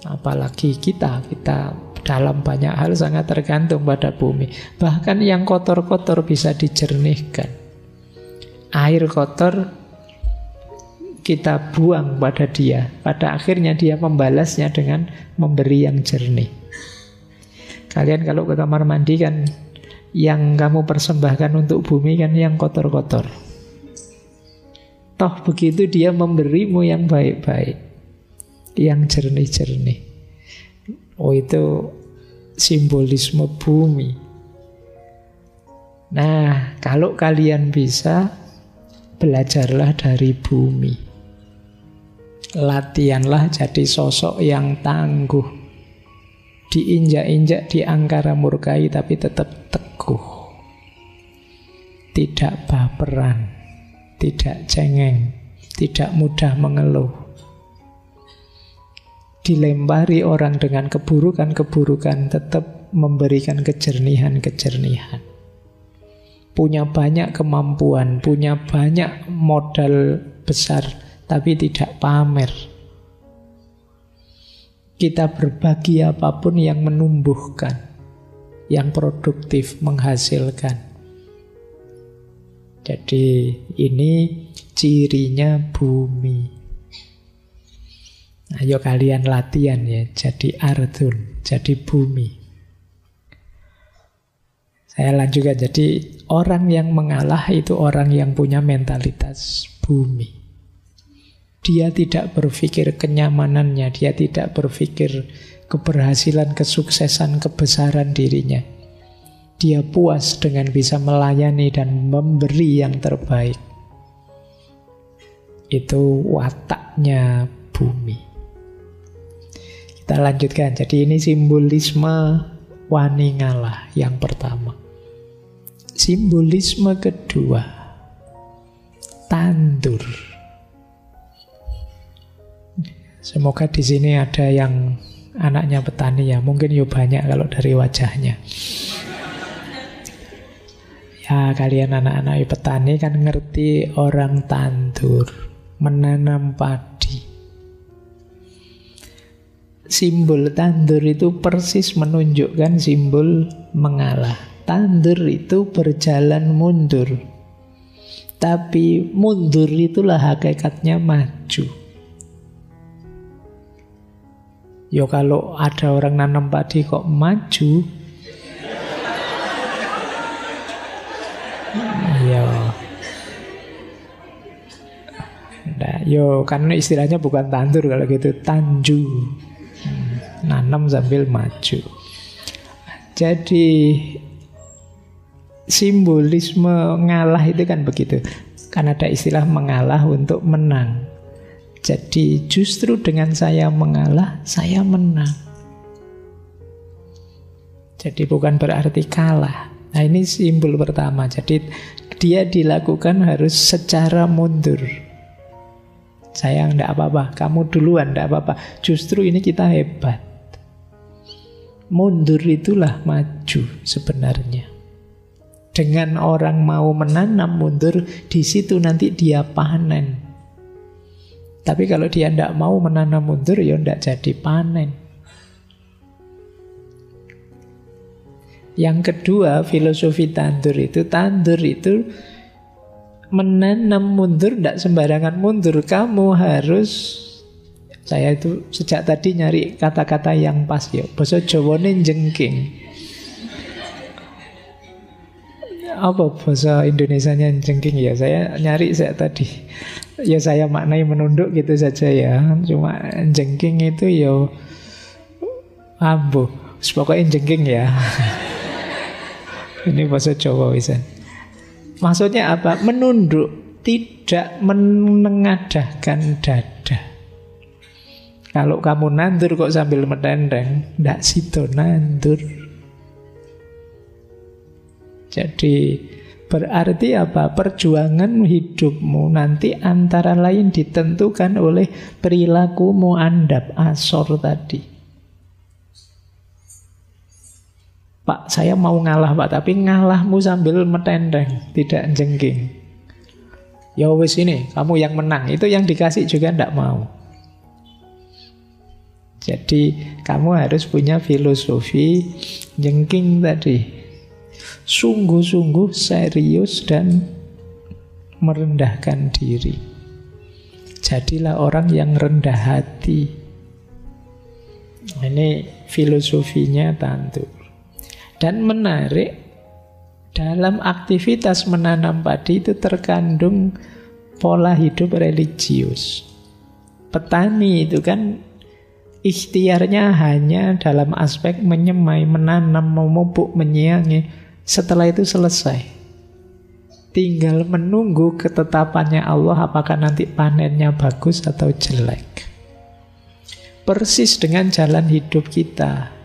Apalagi kita dalam banyak hal sangat tergantung pada bumi. Bahkan yang kotor-kotor bisa dijernihkan. Air kotor kita buang pada dia. Pada akhirnya dia membalasnya dengan memberi yang jernih. Kalian kalau ke kamar mandi kan, yang kamu persembahkan untuk bumi kan yang kotor-kotor. Toh begitu dia memberimu yang baik-baik, yang jernih-jernih. Oh, itu simbolisme bumi. Nah, kalau kalian bisa, belajarlah dari bumi. Latihanlah jadi sosok yang tangguh. Diinjak-injak, diangkara murkai, tapi tetap teguh. Tidak baperan, tidak cengeng, tidak mudah mengeluh. Dilempari orang dengan keburukan-keburukan, tetap memberikan kejernihan-kejernihan. Punya banyak kemampuan, punya banyak modal besar, tapi tidak pamer. Kita berbagi apapun yang menumbuhkan, yang produktif, menghasilkan. Jadi ini cirinya bumi. Ayo kalian latihan ya, jadi ardun, jadi bumi. Saya lanjutkan, jadi orang yang mengalah itu orang yang punya mentalitas bumi. Dia tidak berpikir kenyamanannya, dia tidak berpikir keberhasilan, kesuksesan, kebesaran dirinya. Dia puas dengan bisa melayani dan memberi yang terbaik. Itu wataknya bumi. Kita lanjutkan. Jadi ini simbolisme wani ngalah yang pertama. Simbolisme kedua, tandur. Semoga di sini ada yang anaknya petani ya. Mungkin ya banyak kalau dari wajahnya. Ya, kalian anak-anak petani kan ngerti orang tandur, menanam padi. Simbol tandur itu persis menunjukkan simbol mengalah. Tandur itu berjalan mundur. Tapi mundur itulah hakikatnya maju. Yo kalau ada orang nanam padi kok maju, yo kan istilahnya bukan tandur kalau gitu, tanju. Nanam sambil maju. Jadi simbolisme ngalah itu kan begitu. Kan ada istilah mengalah untuk menang. Jadi justru dengan saya mengalah, saya menang. Jadi bukan berarti kalah. Nah ini simbol pertama. Jadi dia dilakukan harus secara mundur. Saya enggak apa-apa, kamu duluan enggak apa-apa. Justru ini kita hebat. Mundur itulah maju sebenarnya. Dengan orang mau menanam mundur, di situ nanti dia panen. Tapi kalau dia enggak mau menanam mundur, ya enggak jadi panen. Yang kedua, filosofi tandur itu menanam mundur, tidak sembarangan mundur. Kamu harus, saya itu sejak tadi nyari kata-kata yang pas ya. Basa Jawane jengking. Apa bahasa Indonesianya jengking ya? Saya nyari sejak tadi. Ya saya maknai menunduk gitu saja ya. Cuma jengking itu ya ambo. Pokoknya jengking ya. Ini bahasa Jawa wisan. Maksudnya apa? Menunduk, tidak menengadahkan dada. Kalau kamu nandur kok sambil menendeng, ndak sido nandur. Jadi berarti apa? Perjuangan hidupmu nanti antara lain ditentukan oleh perilakumu andap asor tadi. Pak, saya mau ngalah Pak, tapi ngalahmu sambil metendeng, tidak jengking. Ya wis ini, kamu yang menang. Itu yang dikasih juga ndak mau. Jadi kamu harus punya filosofi jengking tadi. Sungguh-sungguh serius dan merendahkan diri. Jadilah orang yang rendah hati. Ini filosofinya tandur. Dan menarik, dalam aktivitas menanam padi itu terkandung pola hidup religius. Petani itu kan ikhtiarnya hanya dalam aspek menyemai, menanam, memupuk, menyiangi. Setelah itu selesai. Tinggal menunggu ketetapannya Allah apakah nanti panennya bagus atau jelek. Persis dengan jalan hidup kita.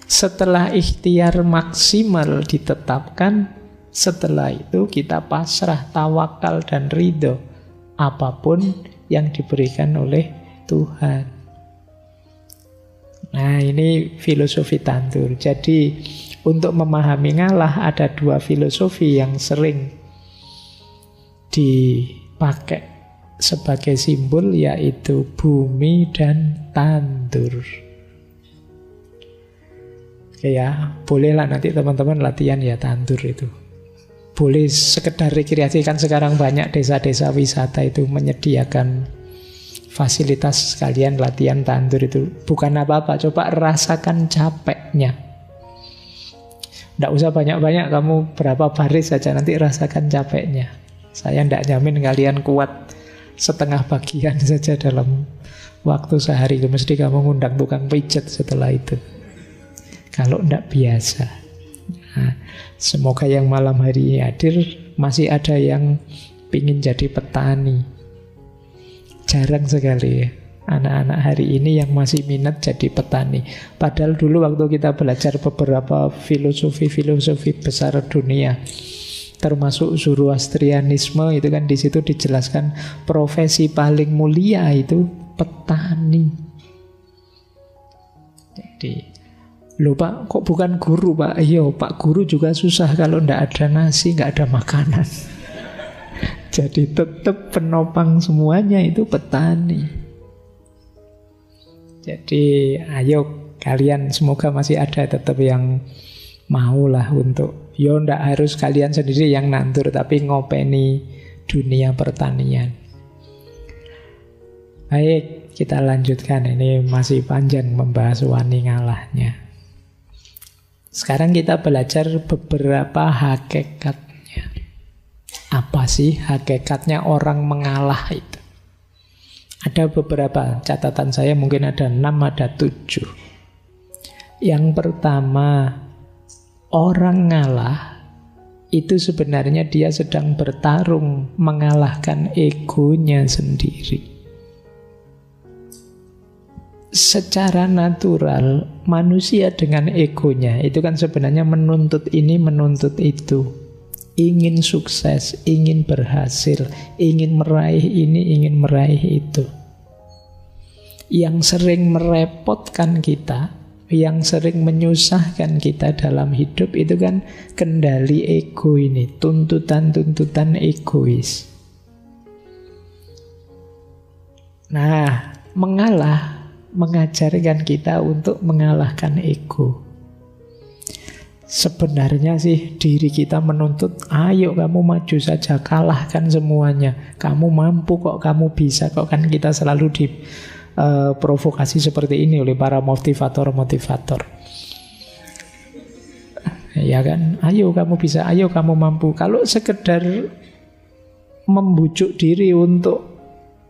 Setelah ikhtiar maksimal ditetapkan, setelah itu kita pasrah, tawakal dan ridho apapun yang diberikan oleh Tuhan. Nah ini filosofi tandur. Jadi untuk memahami ngalah ada dua filosofi yang sering dipakai sebagai simbol, yaitu bumi dan tandur. Oke ya, bolehlah nanti teman-teman latihan ya tandur itu. Boleh sekedar rekreasi, kan sekarang banyak desa-desa wisata itu menyediakan fasilitas sekalian latihan tandur itu. Bukan apa-apa, coba rasakan capeknya. Tidak usah banyak-banyak, kamu berapa baris saja nanti rasakan capeknya. Saya tidak jamin kalian kuat setengah bagian saja dalam waktu sehari. Mesti kamu ngundang tukang pijat setelah itu. Kalau tidak biasa. Nah, semoga yang malam hari ini hadir masih ada yang pingin jadi petani. Jarang sekali ya anak-anak hari ini yang masih minat jadi petani. Padahal dulu waktu kita belajar beberapa filosofi besar dunia, termasuk Zoroastrianisme, itu kan di situ dijelaskan profesi paling mulia itu petani. Jadi loh Pak, kok bukan guru Pak? Iya Pak, guru juga susah kalau ndak ada nasi, nggak ada makanan. Jadi tetap penopang semuanya itu petani. Jadi ayo kalian, semoga masih ada tetap yang maulah untuk, yo ndak harus kalian sendiri yang nandur, tapi ngopeni dunia pertanian. Baik, kita lanjutkan. Ini masih panjang membahas wani ngalahnya. Sekarang kita belajar beberapa hakikatnya. Apa sih hakikatnya orang mengalah itu? Ada beberapa, catatan saya mungkin ada 6, ada 7. Yang pertama, orang ngalah itu sebenarnya dia sedang bertarung mengalahkan egonya sendiri. Secara natural manusia dengan egonya itu kan sebenarnya menuntut ini, menuntut itu. Ingin sukses, ingin berhasil, ingin meraih ini, ingin meraih itu. Yang sering merepotkan kita, yang sering menyusahkan kita dalam hidup itu kan kendali ego ini, tuntutan-tuntutan egois. Nah, mengalah mengajarkan kita untuk mengalahkan ego. Sebenarnya sih diri kita menuntut, ayo kamu maju saja, kalahkan semuanya. Kamu mampu kok, kamu bisa kok. Kan kita selalu diprovokasi seperti ini oleh para motivator-motivator. Ya kan, ayo kamu bisa, ayo kamu mampu. Kalau sekedar membujuk diri untuk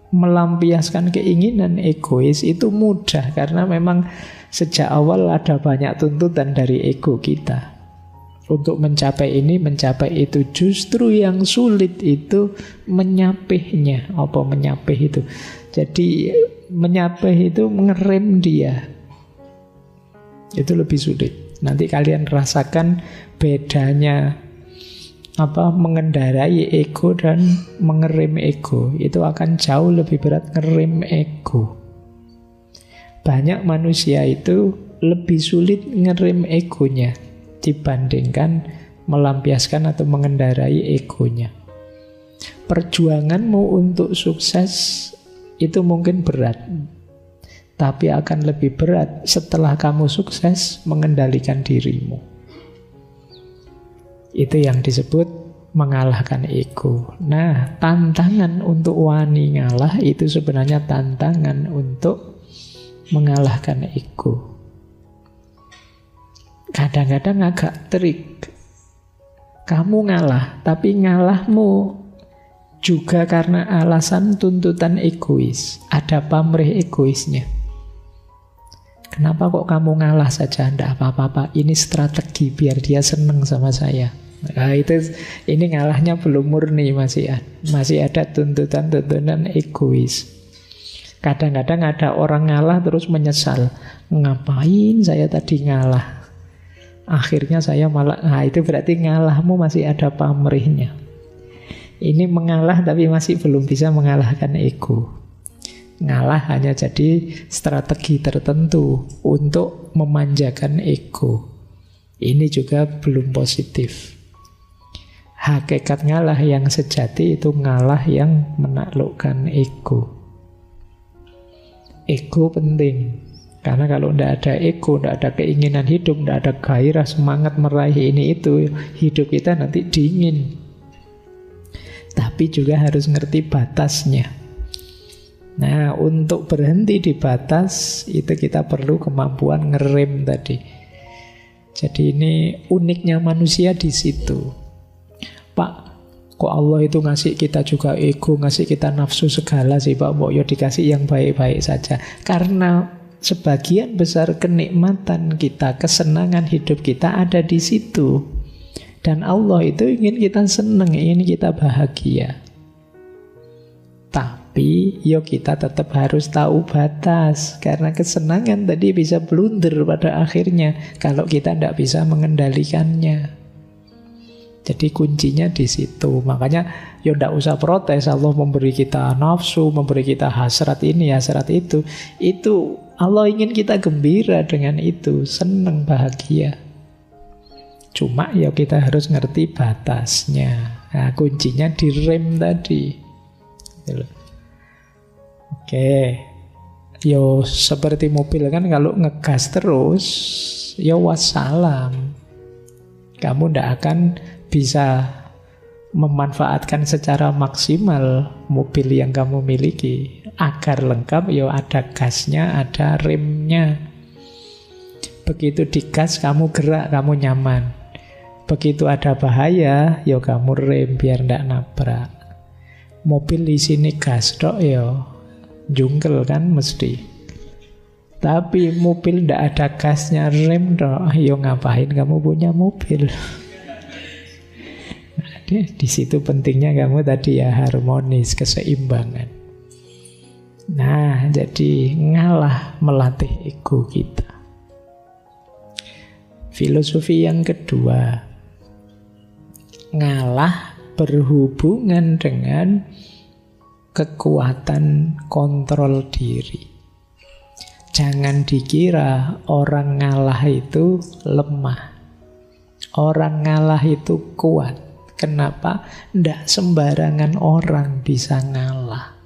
melampiaskan keinginan egois itu mudah, karena memang sejak awal ada banyak tuntutan dari ego kita untuk mencapai ini, mencapai itu. Justru yang sulit itu menyapihnya. Apa menyapih itu? Jadi menyapih itu mengerem dia, itu lebih sulit. Nanti kalian rasakan bedanya mengendarai ego dan mengerem ego. Itu akan jauh lebih berat ngerem ego. Banyak manusia itu lebih sulit ngerem egonya dibandingkan melampiaskan atau mengendarai egonya. Perjuanganmu untuk sukses itu mungkin berat, tapi akan lebih berat setelah kamu sukses mengendalikan dirimu. Itu yang disebut mengalahkan ego. Nah, tantangan untuk wani ngalah itu sebenarnya tantangan untuk mengalahkan ego. Kadang-kadang agak trik. Kamu ngalah, tapi ngalahmu juga karena alasan tuntutan egois. Ada pamrih egoisnya. Kenapa kok kamu ngalah saja? Tidak apa-apa, ini strategi biar dia seneng sama saya. Nah, ini ngalahnya belum murni, masih ada tuntutan-tuntutan egois. Kadang-kadang ada orang ngalah terus menyesal. Ngapain saya tadi ngalah? Akhirnya saya malah, itu berarti ngalahmu masih ada pamrihnya. Ini mengalah tapi masih belum bisa mengalahkan ego. Ngalah hanya jadi strategi tertentu untuk memanjakan ego. Ini juga belum positif. Hakikat ngalah yang sejati itu ngalah yang menaklukkan ego. Ego penting. Karena kalau tidak ada ego, tidak ada keinginan hidup, tidak ada gairah, semangat meraih ini itu, hidup kita nanti dingin. Tapi juga harus ngerti batasnya. Nah, untuk berhenti di batas itu kita perlu kemampuan ngerem tadi. Jadi ini uniknya manusia di situ. Pak, kok Allah itu ngasih kita juga ego, ngasih kita nafsu segala sih Pak? Mbok yo dikasih yang baik-baik saja. Karena sebagian besar kenikmatan kita, kesenangan hidup kita ada di situ. Dan Allah itu ingin kita senang, ingin kita bahagia. Tapi kita tetap harus tahu batas. Karena kesenangan tadi bisa blunder pada akhirnya kalau kita tidak bisa mengendalikannya. Jadi kuncinya di situ. Makanya tidak usah protes. Allah memberi kita nafsu, memberi kita hasrat ini, hasrat itu. Itu Allah ingin kita gembira dengan itu, senang, bahagia. Cuma kita harus ngerti batasnya. Nah, kuncinya di rem tadi. Oke. Seperti mobil kan, kalau ngegas terus, wassalam. Kamu tidak akan bisa memanfaatkan secara maksimal mobil yang kamu miliki. Agar lengkap, ada gasnya, ada remnya. Begitu digas, kamu gerak, kamu nyaman. Begitu ada bahaya, kamu rem biar tidak nabrak. Mobil di sini gas tok, jungkel kan mesti. Tapi mobil tidak ada gasnya, rem tok, ngapain kamu punya mobil? Di situ pentingnya kamu tadi ya, harmonis, keseimbangan. Nah, jadi ngalah melatih ego kita. Filosofi yang kedua, ngalah berhubungan dengan kekuatan kontrol diri. Jangan dikira orang ngalah itu lemah. Orang ngalah itu kuat. Kenapa? Tidak sembarangan orang bisa ngalah.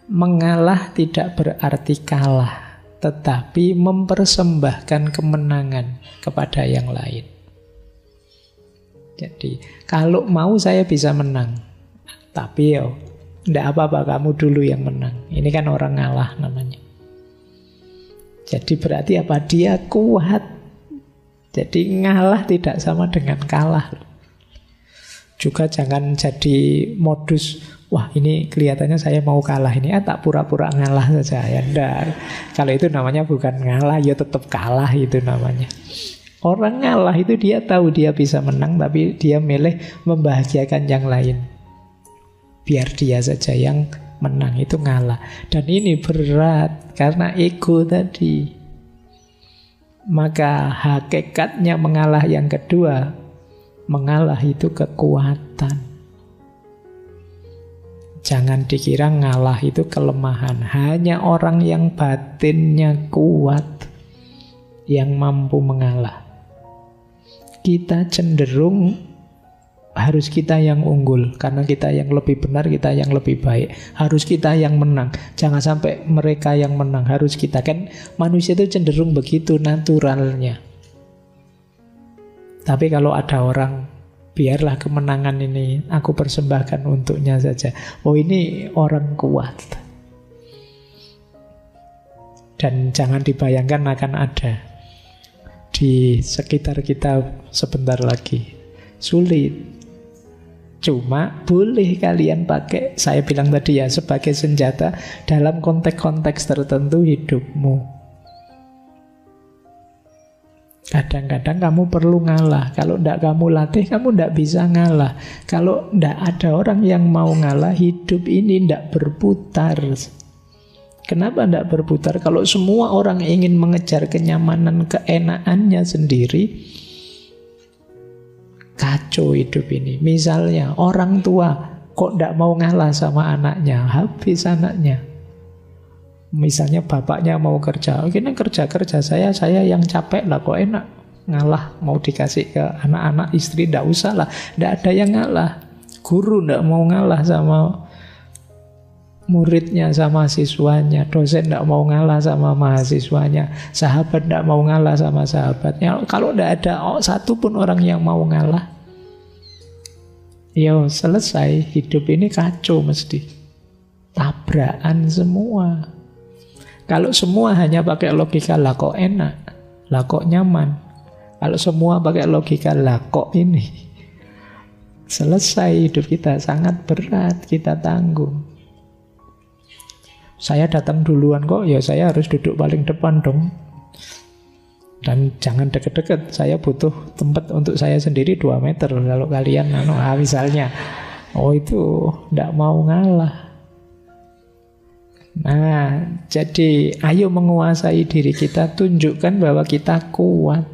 Mengalah tidak berarti kalah, tetapi mempersembahkan kemenangan kepada yang lain. Jadi, kalau mau saya bisa menang. Tapi tidak apa-apa, kamu dulu yang menang. Ini kan orang ngalah namanya. Jadi berarti apa? Dia kuat. Jadi ngalah tidak sama dengan kalah. Juga jangan jadi modus, wah ini kelihatannya saya mau kalah ini, tak pura-pura ngalah saja. Ya enggak. Kalau itu namanya bukan ngalah, ya tetap kalah itu namanya. Orang ngalah itu dia tahu dia bisa menang, tapi dia milih membahagiakan yang lain. Biar dia saja yang menang, itu ngalah. Dan ini berat karena ego tadi. Maka hakikatnya mengalah yang kedua, mengalah itu kekuatan. Jangan dikira ngalah itu kelemahan. Hanya orang yang batinnya kuat yang mampu mengalah. Kita cenderung harus kita yang unggul, karena kita yang lebih benar, kita yang lebih baik. Harus kita yang menang. Jangan sampai mereka yang menang, harus kita. Kan manusia itu cenderung begitu naturalnya. Tapi kalau ada orang, biarlah kemenangan ini aku persembahkan untuknya saja. Oh, ini orang kuat. Dan jangan dibayangkan akan ada di sekitar kita sebentar lagi. Sulit. Cuma boleh kalian pakai, saya bilang tadi ya, sebagai senjata dalam konteks-konteks tertentu hidupmu. Kadang-kadang kamu perlu ngalah. Kalau tidak kamu latih, kamu tidak bisa ngalah. Kalau tidak ada orang yang mau ngalah, hidup ini tidak berputar. Kenapa tidak berputar? Kalau semua orang ingin mengejar kenyamanan, keenakannya sendiri, kacau hidup ini. Misalnya orang tua kok tidak mau ngalah sama anaknya, habis anaknya. Misalnya bapaknya mau kerja, ini kerja saya yang capek lah, kok enak ngalah mau dikasih ke anak-anak, istri tidak usah lah, tidak ada yang ngalah. Guru tidak mau ngalah sama muridnya, sama siswanya. Dosen tidak mau ngalah sama mahasiswanya. Sahabat tidak mau ngalah sama sahabatnya. Kalau tidak ada satu pun orang yang mau ngalah, ya selesai. Hidup ini kacau mesti. Tabrakan semua. Kalau semua hanya pakai logika, lah kok enak, lah kok nyaman. Kalau semua pakai logika, lah kok ini, selesai hidup kita. Sangat berat kita tanggung. Saya datang duluan kok, ya saya harus duduk paling depan dong. Dan jangan deket-deket, saya butuh tempat untuk saya sendiri 2 meter. Kalau kalian misalnya, itu tidak mau ngalah. Nah, jadi ayo menguasai diri kita, tunjukkan bahwa kita kuat.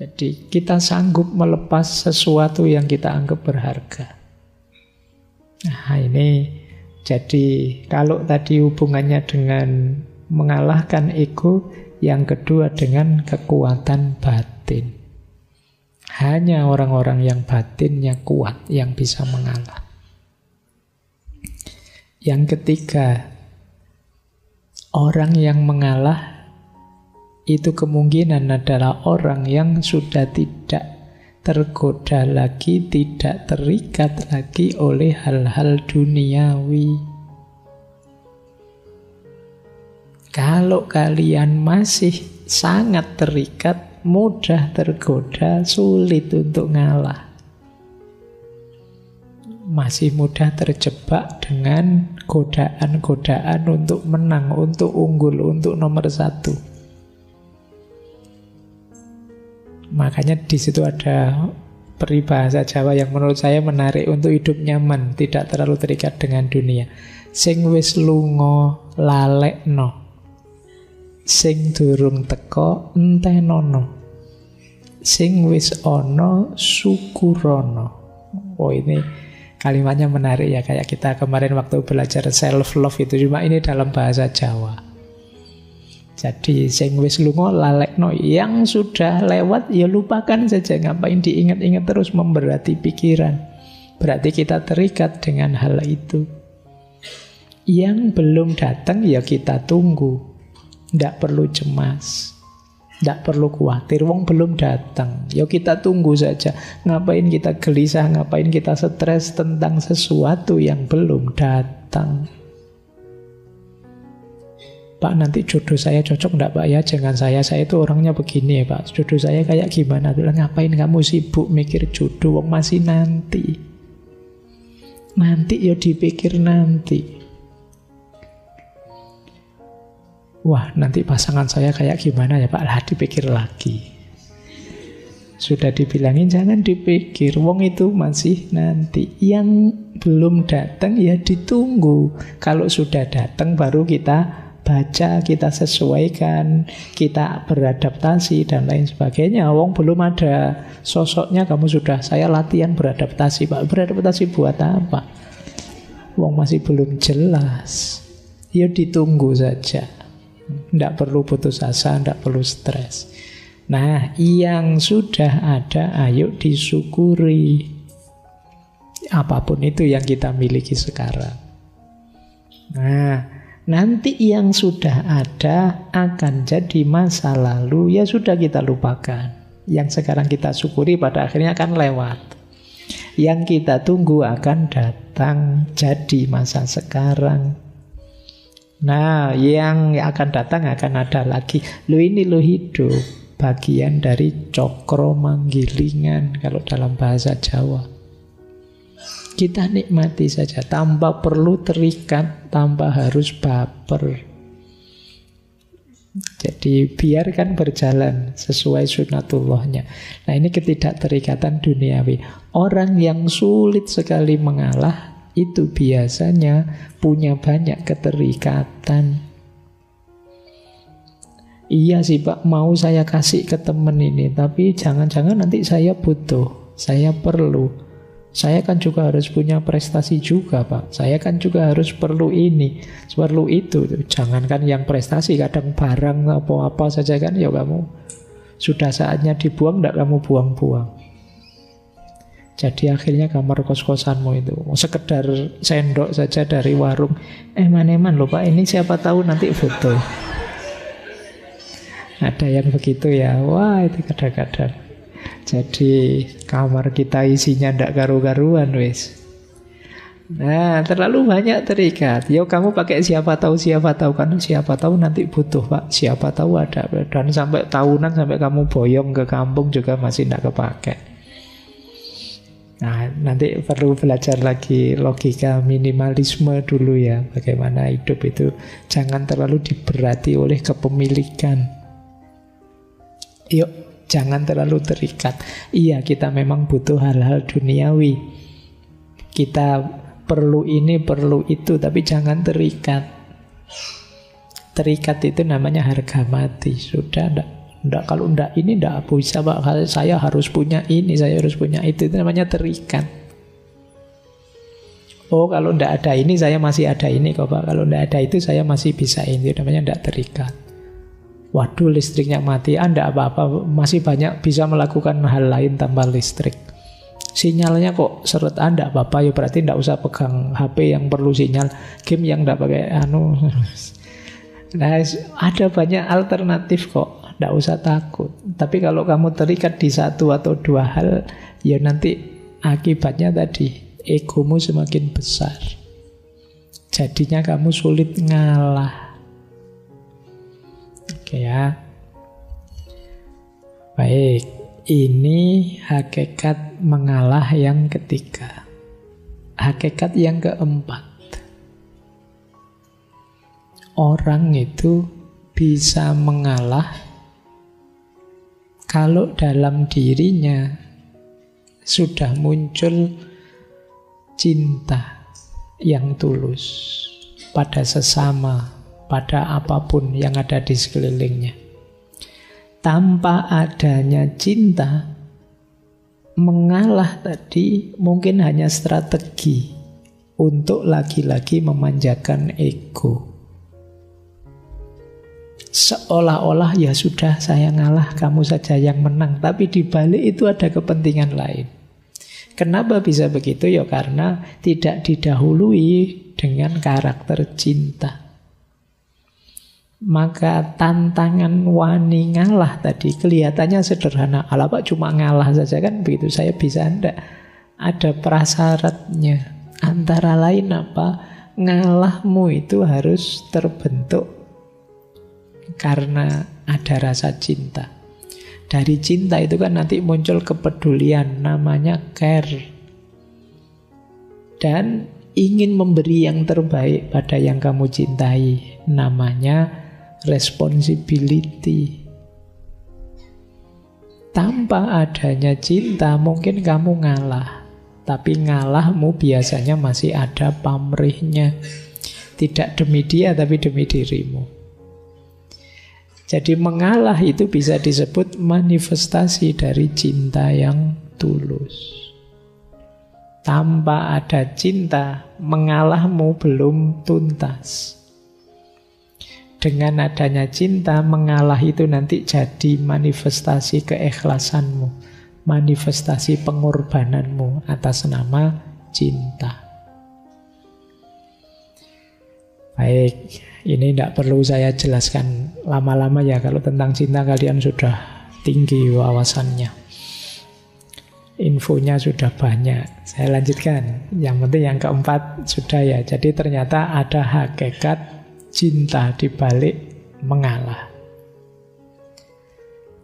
Jadi kita sanggup melepas sesuatu yang kita anggap berharga. Nah, ini jadi kalau tadi hubungannya dengan mengalahkan ego, yang kedua dengan kekuatan batin. Hanya orang-orang yang batinnya kuat yang bisa mengalah. Yang ketiga, orang yang mengalah itu kemungkinan adalah orang yang sudah tidak tergoda lagi, tidak terikat lagi oleh hal-hal duniawi. Kalau kalian masih sangat terikat, mudah tergoda, sulit untuk ngalah. Masih mudah terjebak dengan godaan-godaan untuk menang, untuk unggul, untuk nomor 1. Makanya di situ ada peribahasa Jawa yang menurut saya menarik untuk hidup nyaman, tidak terlalu terikat dengan dunia. Sing wis lunga lalekno, sing durung teka entenono, sing wis ana syukurono. Oh, ini kalimatnya menarik ya, kayak kita kemarin waktu belajar self love itu, cuma ini dalam bahasa Jawa. Jadi sing wis lunga lalekno, yang sudah lewat ya lupakan saja, ngapain diingat-ingat terus memberati pikiran. Berarti kita terikat dengan hal itu. Yang belum datang ya kita tunggu. Tidak perlu cemas, tidak perlu khawatir, wong belum datang. Ya kita tunggu saja. Ngapain kita gelisah, ngapain kita stres tentang sesuatu yang belum datang. Pak, nanti jodoh saya cocok enggak Pak ya? Jangan saya itu orangnya begini ya Pak. Jodoh saya kayak gimana? Bilang, ngapain kamu sibuk mikir jodoh? Wong masih nanti. Nanti ya dipikir nanti. Wah, nanti pasangan saya kayak gimana ya Pak? Lah, dipikir lagi. Sudah dibilangin jangan dipikir. Wong itu masih nanti. Yang belum datang ya ditunggu. Kalau sudah datang baru kita baca, kita sesuaikan, kita beradaptasi dan lain sebagainya. Wong belum ada sosoknya, kamu sudah, saya latihan beradaptasi Pak. Beradaptasi buat apa? Wong masih belum jelas. Ya ditunggu saja. Tidak perlu putus asa, tidak perlu stres. Nah, yang sudah ada ayo disyukuri. Apapun itu yang kita miliki sekarang. Nah, nanti yang sudah ada akan jadi masa lalu, ya sudah kita lupakan. Yang sekarang kita syukuri pada akhirnya akan lewat. Yang kita tunggu akan datang jadi masa sekarang. Nah, yang akan datang akan ada lagi. Ini hidup, bagian dari cokro manggilingan kalau dalam bahasa Jawa. Kita nikmati saja tanpa perlu terikat, tanpa harus baper. Jadi biarkan berjalan sesuai sunatullahnya. Nah, ini ketidakterikatan duniawi. Orang yang sulit sekali mengalah itu biasanya punya banyak keterikatan. Iya sih Pak, mau saya kasih ke teman ini, tapi jangan-jangan nanti saya butuh, saya perlu. Saya kan juga harus punya prestasi juga Pak. Saya kan juga harus perlu ini, perlu itu. Jangankan yang prestasi, kadang barang apa-apa saja kan, ya kamu sudah saatnya dibuang, tidak kamu buang-buang. Jadi akhirnya kamar kos-kosanmu itu sekedar sendok saja dari warung. Eman-eman loh Pak, ini siapa tahu nanti foto. Ada yang begitu ya. Wah, itu kadang-kadang. Jadi kamar kita isinya ndak karu-karuan wis. Nah, terlalu banyak terikat. Yo kamu pakai siapa tahu kan, siapa tahu nanti butuh Pak, siapa tahu ada, dan sampai tahunan, sampai kamu boyong ke kampung juga masih ndak kepake. Nah, nanti perlu belajar lagi logika minimalisme dulu ya, bagaimana hidup itu jangan terlalu diberati oleh kepemilikan. Yuk, jangan terlalu terikat. Iya, kita memang butuh hal-hal duniawi. Kita perlu ini, perlu itu, tapi jangan terikat. Terikat itu namanya harga mati. Sudah, enggak, kalau enggak ini enggak bisa Pak. Saya harus punya ini, saya harus punya itu namanya terikat. Oh, kalau enggak ada ini, saya masih ada ini kok Pak. Kalau enggak ada itu, saya masih bisa ini. Itu namanya enggak terikat. Waduh, listriknya mati, enggak apa-apa, masih banyak bisa melakukan hal lain tanpa listrik. Sinyalnya kok seret, enggak apa-apa, ya berarti enggak usah pegang HP yang perlu sinyal, game yang enggak pakai Nah, ada banyak alternatif kok, enggak usah takut. Tapi kalau kamu terikat di satu atau dua hal, ya nanti akibatnya tadi egomu semakin besar. Jadinya kamu sulit ngalah. Oke ya. Baik, ini hakikat mengalah yang ketiga. Hakikat yang keempat. Orang itu bisa mengalah kalau dalam dirinya sudah muncul cinta yang tulus pada sesama, pada apapun yang ada di sekelilingnya. Tanpa adanya cinta, mengalah tadi mungkin hanya strategi untuk lagi-lagi memanjakan ego. Seolah-olah ya sudah, saya ngalah, kamu saja yang menang. Tapi di balik itu ada kepentingan lain. Kenapa bisa begitu? Ya karena tidak didahului dengan karakter cinta. Maka tantangan wani ngalah tadi kelihatannya sederhana. Alah Pak, cuma ngalah saja kan begitu, saya bisa. Enggak, ada prasyaratnya. Antara lain apa? Ngalahmu itu harus terbentuk karena ada rasa cinta. Dari cinta itu kan nanti muncul kepedulian, namanya care. Dan ingin memberi yang terbaik pada yang kamu cintai, namanya responsibility. Tanpa adanya cinta mungkin kamu ngalah, tapi ngalahmu biasanya masih ada pamrihnya. Tidak demi dia tapi demi dirimu. Jadi mengalah itu bisa disebut manifestasi dari cinta yang tulus. Tanpa ada cinta, mengalahmu belum tuntas. Dengan adanya cinta, mengalah itu nanti jadi manifestasi keikhlasanmu, manifestasi pengorbananmu atas nama cinta. Baik, ini tidak perlu saya jelaskan lama-lama ya. Kalau tentang cinta kalian sudah tinggi wawasannya, infonya sudah banyak. Saya lanjutkan. Yang penting yang keempat sudah ya. Jadi ternyata ada hakikat cinta di balik mengalah.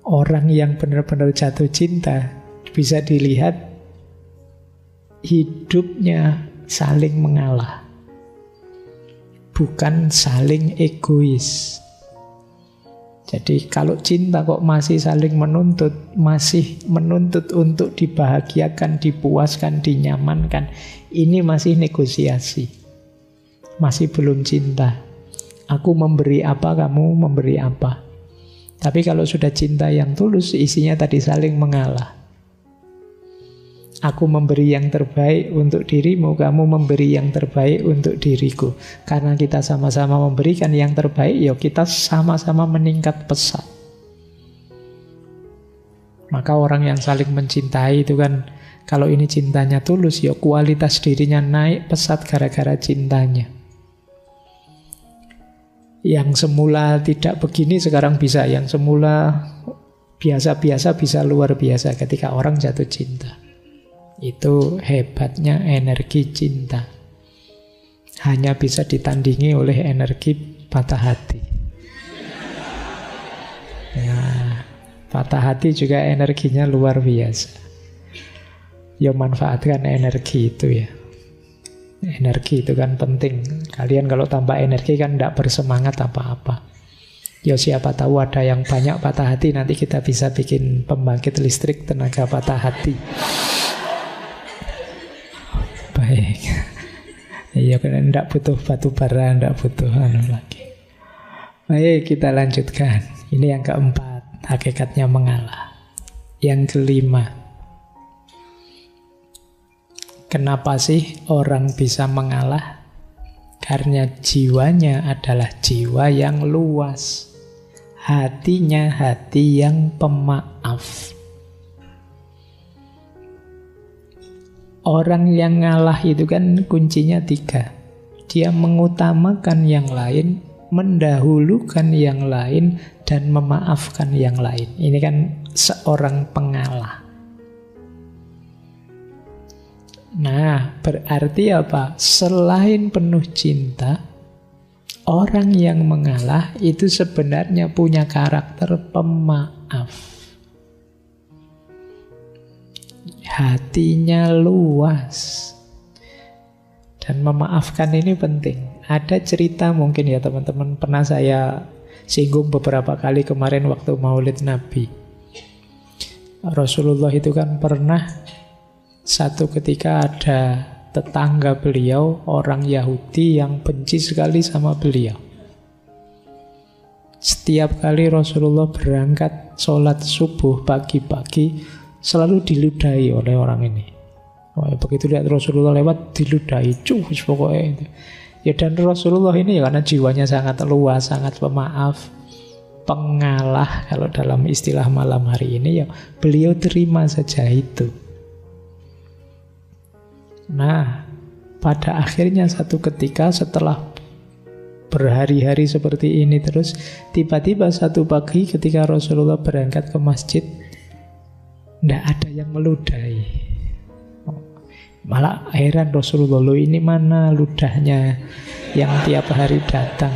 Orang yang benar-benar jatuh cinta bisa dilihat hidupnya saling mengalah, bukan saling egois. Jadi kalau cinta kok masih saling menuntut, masih menuntut untuk dibahagiakan, dipuaskan, dinyamankan, ini masih negosiasi, masih belum cinta. Aku memberi apa, kamu memberi apa. Tapi kalau sudah cinta yang tulus, isinya tadi saling mengalah. Aku memberi yang terbaik untuk dirimu, kamu memberi yang terbaik untuk diriku. Karena kita sama-sama memberikan yang terbaik, ya kita sama-sama meningkat pesat. Maka orang yang saling mencintai itu kan, kalau ini cintanya tulus, ya kualitas dirinya naik pesat gara-gara cintanya. Yang semula tidak begini sekarang bisa, yang semula biasa-biasa bisa luar biasa ketika orang jatuh cinta. Itu hebatnya energi cinta. Hanya bisa ditandingi oleh energi patah hati. Ya, patah hati juga energinya luar biasa. Ya manfaatkan energi itu ya. Energi itu kan penting. Kalian kalau tambah energi kan tidak bersemangat apa-apa. Ya siapa tahu ada yang banyak patah hati, nanti kita bisa bikin pembangkit listrik tenaga patah hati. Baik. Iya kan tidak butuh batu bara, tidak butuh lagi. Baik, kita lanjutkan. Ini yang keempat, hakikatnya mengalah. Yang kelima, kenapa sih orang bisa mengalah? Karena jiwanya adalah jiwa yang luas. Hatinya hati yang pemaaf. Orang yang ngalah itu kan kuncinya 3. Dia mengutamakan yang lain, mendahulukan yang lain, dan memaafkan yang lain. Ini kan seorang pengalah. Nah, berarti apa? Selain penuh cinta, orang yang mengalah itu sebenarnya punya karakter pemaaf. Hatinya luas. Dan memaafkan ini penting. Ada cerita mungkin ya teman-teman, pernah saya singgung beberapa kali kemarin waktu Maulid Nabi. Rasulullah itu kan pernah Satu ketika ada tetangga beliau, orang Yahudi yang benci sekali sama beliau. Setiap kali Rasulullah berangkat sholat subuh pagi-pagi, selalu diludahi oleh orang ini. Begitu lihat Rasulullah lewat, diludahi, cus pokoknya itu. Ya, dan Rasulullah ini ya karena jiwanya sangat luas, sangat pemaaf, pengalah, kalau dalam istilah malam hari ini, ya beliau terima saja itu. Nah, pada akhirnya satu ketika setelah berhari-hari seperti ini terus, tiba-tiba satu pagi ketika Rasulullah berangkat ke masjid, tidak ada yang meludahi. Malah heran Rasulullah, loh ini mana ludahnya yang tiap hari datang.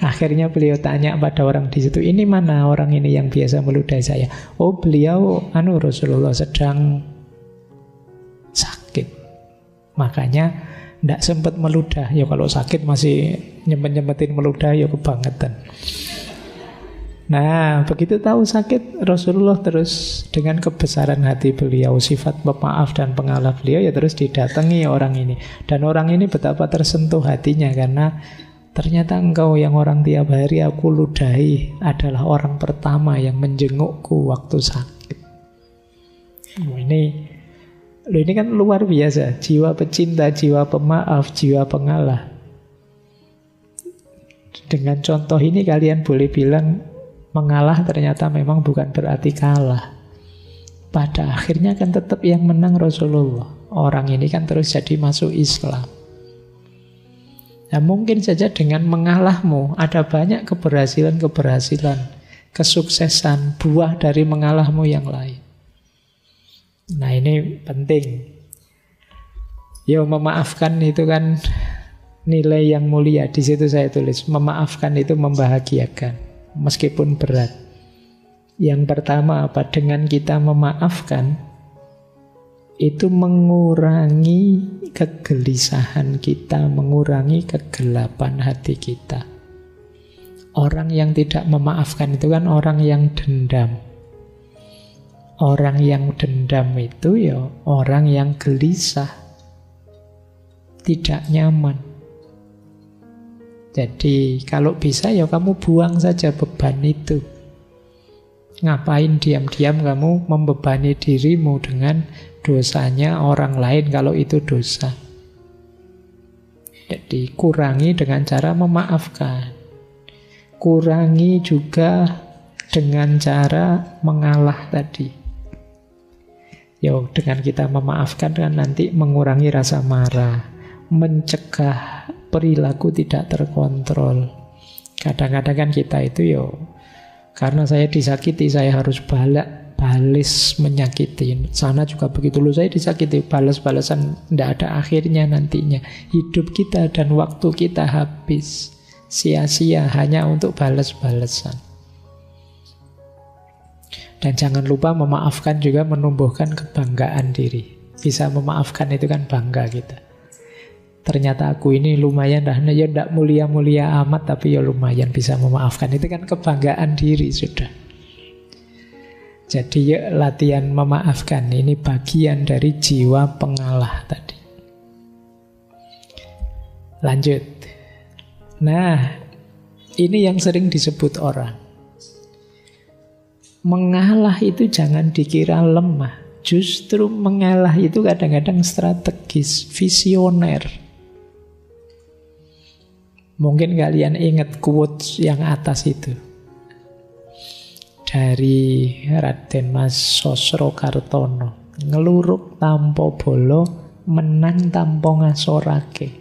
Akhirnya beliau tanya pada orang di situ, ini mana orang ini yang biasa meludahi saya? Oh, beliau Rasulullah sedang sakit, makanya tidak sempat meludah. Ya kalau sakit masih nyempet-nyempetin meludah, ya kebangetan. Nah, begitu tahu sakit, Rasulullah terus dengan kebesaran hati beliau, sifat pemaaf dan pengalah beliau, ya terus didatangi orang ini. Dan orang ini betapa tersentuh hatinya, karena ternyata engkau yang orang tiap hari aku ludahi adalah orang pertama yang menjengukku waktu sakit. Ini kan luar biasa, jiwa pecinta, jiwa pemaaf, jiwa pengalah. Dengan contoh ini kalian boleh bilang mengalah ternyata memang bukan berarti kalah. Pada akhirnya kan tetap yang menang Rasulullah. Orang ini kan terus jadi masuk Islam. Nah, mungkin saja dengan mengalahmu ada banyak keberhasilan-keberhasilan, kesuksesan, buah dari mengalahmu yang lain. Nah, ini penting. Ya, memaafkan itu kan nilai yang mulia. Di situ saya tulis, memaafkan itu membahagiakan, meskipun berat. Yang pertama apa? Dengan kita memaafkan, itu mengurangi kegelisahan kita, mengurangi kegelapan hati kita. Orang yang tidak memaafkan itu kan orang yang dendam. Orang yang dendam itu ya orang yang gelisah, tidak nyaman. Jadi kalau bisa ya kamu buang saja beban itu. Ngapain diam-diam kamu membebani dirimu dengan dosanya orang lain kalau itu dosa. Jadi kurangi dengan cara memaafkan. Kurangi juga dengan cara mengalah tadi. Yo, dengan kita memaafkan kan nanti mengurangi rasa marah, mencegah perilaku tidak terkontrol. Kadang-kadang kan kita itu karena saya disakiti, saya harus balas menyakiti. Sana juga begitu, loh saya disakiti, balas-balasan tidak ada akhirnya nantinya. Hidup kita dan waktu kita habis sia-sia hanya untuk balas-balasan. Dan jangan lupa memaafkan juga menumbuhkan kebanggaan diri. Bisa memaafkan itu kan bangga kita. Ternyata aku ini lumayan dah, ya tidak mulia-mulia amat, tapi ya lumayan bisa memaafkan. Itu kan kebanggaan diri sudah. Jadi ya latihan memaafkan, ini bagian dari jiwa pengalah tadi. Lanjut. Nah, ini yang sering disebut orang. Mengalah itu jangan dikira lemah. Justru mengalah itu kadang-kadang strategis, visioner. Mungkin kalian ingat quotes yang atas itu. Dari Raden Mas Sosrokartono. Ngeluruk tanpa bolo, menang tanpa ngasorake.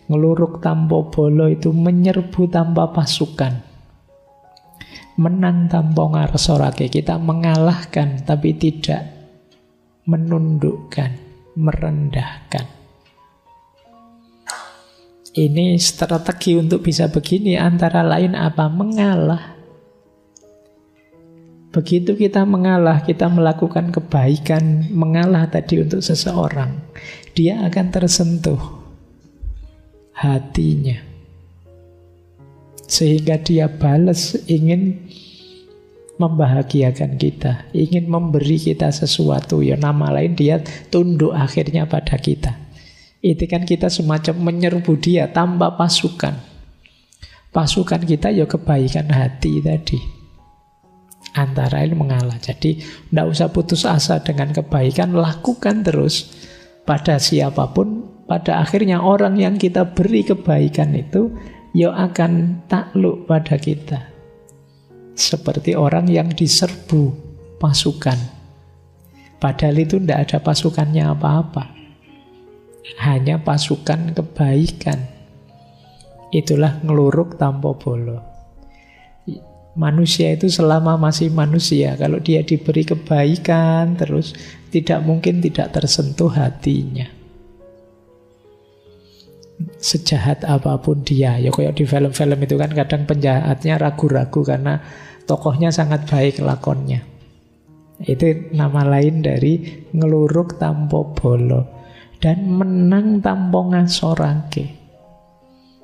Ngeluruk tanpa bolo itu menyerbu tanpa pasukan. Menang tanpa ngasorake. Kita mengalahkan tapi tidak menundukkan, merendahkan. Ini strategi untuk bisa begini antara lain apa? Mengalah. Begitu kita mengalah, kita melakukan kebaikan, mengalah tadi untuk seseorang, dia akan tersentuh hatinya. Sehingga dia balas ingin membahagiakan kita, ingin memberi kita sesuatu. Ya nama lain dia tunduk akhirnya pada kita. Itu kan kita semacam menyerbu dia tanpa pasukan. Pasukan kita ya kebaikan hati tadi. Antara lain mengalah. Jadi tidak usah putus asa dengan kebaikan, lakukan terus pada siapapun. Pada akhirnya orang yang kita beri kebaikan itu ya akan takluk pada kita. Seperti orang yang diserbu pasukan. Padahal itu tidak ada pasukannya apa-apa. Hanya pasukan kebaikan. Itulah ngeluruk tanpa bolo. Manusia itu selama masih manusia, kalau dia diberi kebaikan terus, tidak mungkin tidak tersentuh hatinya. Sejahat apapun dia, ya kayak di film-film itu kan kadang penjahatnya ragu-ragu karena tokohnya sangat baik lakonnya. Itu nama lain dari ngeluruk tanpa bolo. Dan menang tanpa ngasorake.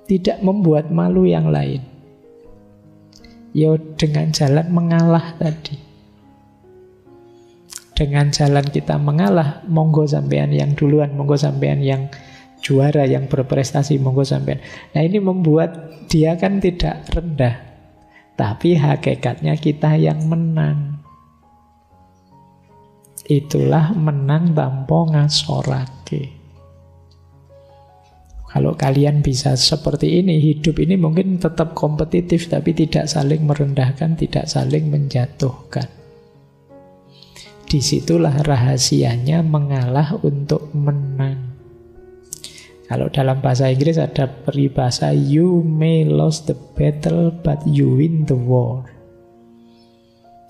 Tidak membuat malu yang lain. Ya dengan jalan mengalah tadi. Dengan jalan kita mengalah, monggo sampean yang duluan, monggo sampean yang juara, yang berprestasi, monggo sampean. Nah ini membuat dia kan tidak rendah, tapi hakikatnya kita yang menang. Itulah menang tanpa ngasorake. Kalau kalian bisa seperti ini, hidup ini mungkin tetap kompetitif, tapi tidak saling merendahkan, tidak saling menjatuhkan. Disitulah rahasianya mengalah untuk menang. Kalau dalam bahasa Inggris ada peribahasa, you may lose the battle, but you win the war.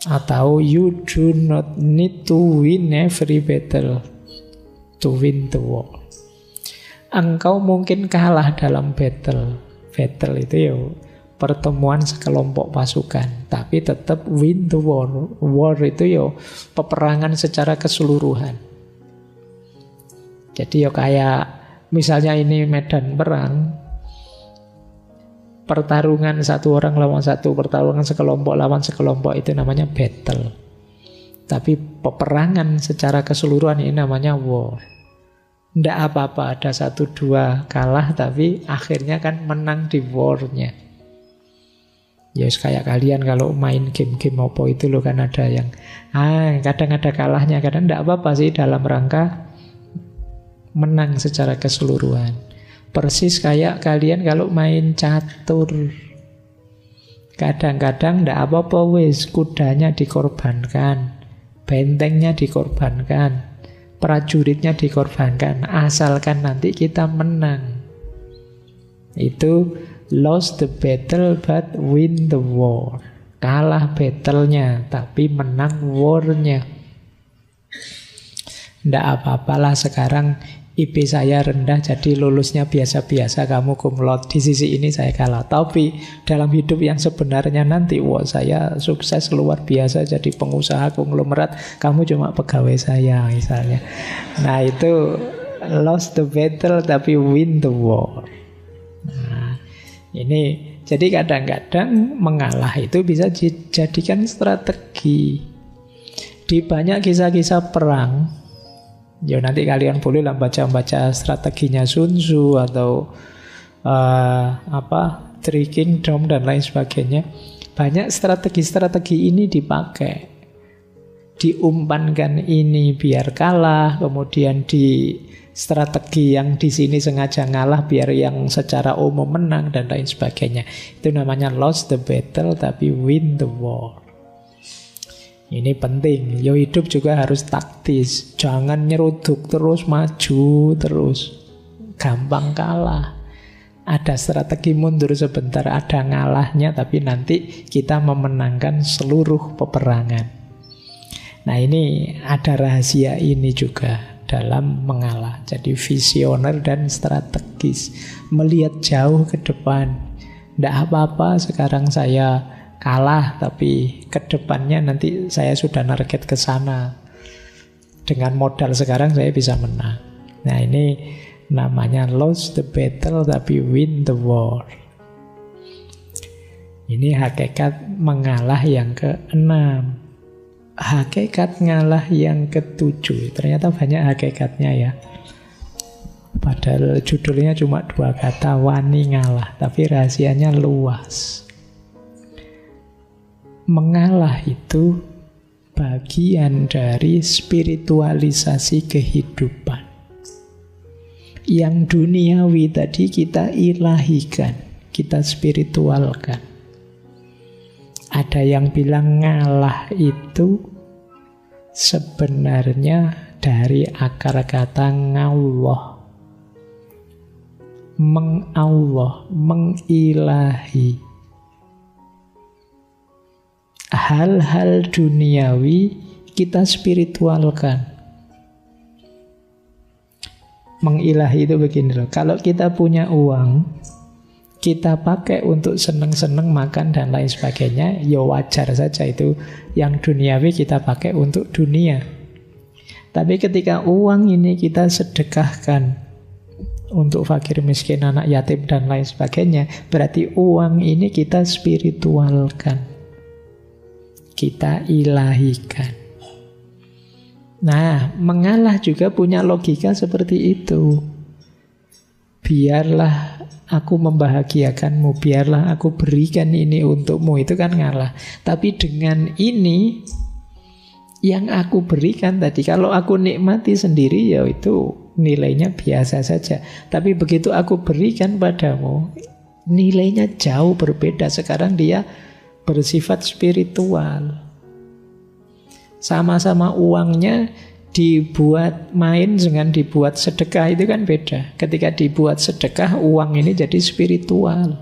Atau you do not need to win every battle to win the war. Engkau mungkin kalah dalam battle. Battle itu ya pertemuan sekelompok pasukan, tapi tetap win the war. War itu ya peperangan secara keseluruhan. Jadi ya kayak misalnya ini medan perang, pertarungan satu orang lawan satu, pertarungan sekelompok lawan sekelompok, itu namanya battle. Tapi peperangan secara keseluruhan ini namanya war. Tidak apa-apa ada 1-2 kalah, tapi akhirnya kan menang di war-nya. Ya kayak kalian kalau main game-game apa itu loh, kan ada yang kadang ada kalahnya, kadang tidak apa-apa sih, dalam rangka menang secara keseluruhan. Persis kayak kalian kalau main catur, kadang-kadang tidak apa-apa wis, kudanya dikorbankan, bentengnya dikorbankan, prajuritnya dikorbankan, asalkan nanti kita menang. Itu lost the battle but win the war. Kalah battle-nya tapi menang war-nya. Nggak apa-apalah sekarang IP saya rendah jadi lulusnya biasa-biasa, kamu cum laude, di sisi ini saya kalah. Tapi dalam hidup yang sebenarnya nanti, wah saya sukses luar biasa jadi pengusaha konglomerat, kamu cuma pegawai saya misalnya. Nah itu lost the battle tapi win the war. Nah ini jadi kadang-kadang mengalah itu bisa dijadikan strategi. Di banyak kisah-kisah perang, ya nanti kalian bolehlah baca-baca strateginya Sun Tzu atau Three Kingdom dan lain sebagainya. Banyak strategi-strategi ini dipakai. Diumpankan ini biar kalah, kemudian di strategi yang di sini sengaja ngalah biar yang secara umum menang dan lain sebagainya. Itu namanya lost the battle tapi win the war. Ini penting, yo hidup juga harus taktis. Jangan nyeruduk terus, maju terus. Gampang kalah. Ada strategi mundur sebentar, ada ngalahnya, tapi nanti kita memenangkan seluruh peperangan. Nah ini ada rahasia ini juga dalam mengalah. Jadi visioner dan strategis. Melihat jauh ke depan. Tidak apa-apa sekarang saya kalah, tapi ke depannya nanti saya sudah target ke sana. Dengan modal sekarang saya bisa menang. Nah ini namanya lost the battle tapi win the war. Ini hakikat mengalah yang keenam. Hakikat ngalah yang ketujuh. Ternyata banyak hakikatnya ya. Padahal judulnya cuma 2 kata, wani ngalah. Tapi rahasianya luas. Mengalah itu bagian dari spiritualisasi kehidupan. Yang duniawi tadi kita ilahikan, kita spiritualkan. Ada yang bilang ngalah itu sebenarnya dari akar kata ngallah. Mengallah, mengilahi. Hal-hal duniawi kita spiritualkan. Mengilahi itu begini loh. Kalau kita punya uang, kita pakai untuk seneng-seneng makan dan lain sebagainya, ya wajar saja itu yang duniawi kita pakai untuk dunia. Tapi ketika uang ini kita sedekahkan untuk fakir miskin, anak yatim dan lain sebagainya, berarti uang ini kita spiritualkan, kita ilahikan. Nah, mengalah juga punya logika seperti itu. Biarlah aku membahagiakanmu, biarlah aku berikan ini untukmu, itu kan ngalah. Tapi dengan ini yang aku berikan tadi, kalau aku nikmati sendiri ya itu nilainya biasa saja. Tapi begitu aku berikan padamu, nilainya jauh berbeda. Sekarang dia bersifat spiritual. Sama-sama uangnya dibuat main dengan dibuat sedekah itu kan beda. Ketika dibuat sedekah, uang ini jadi spiritual.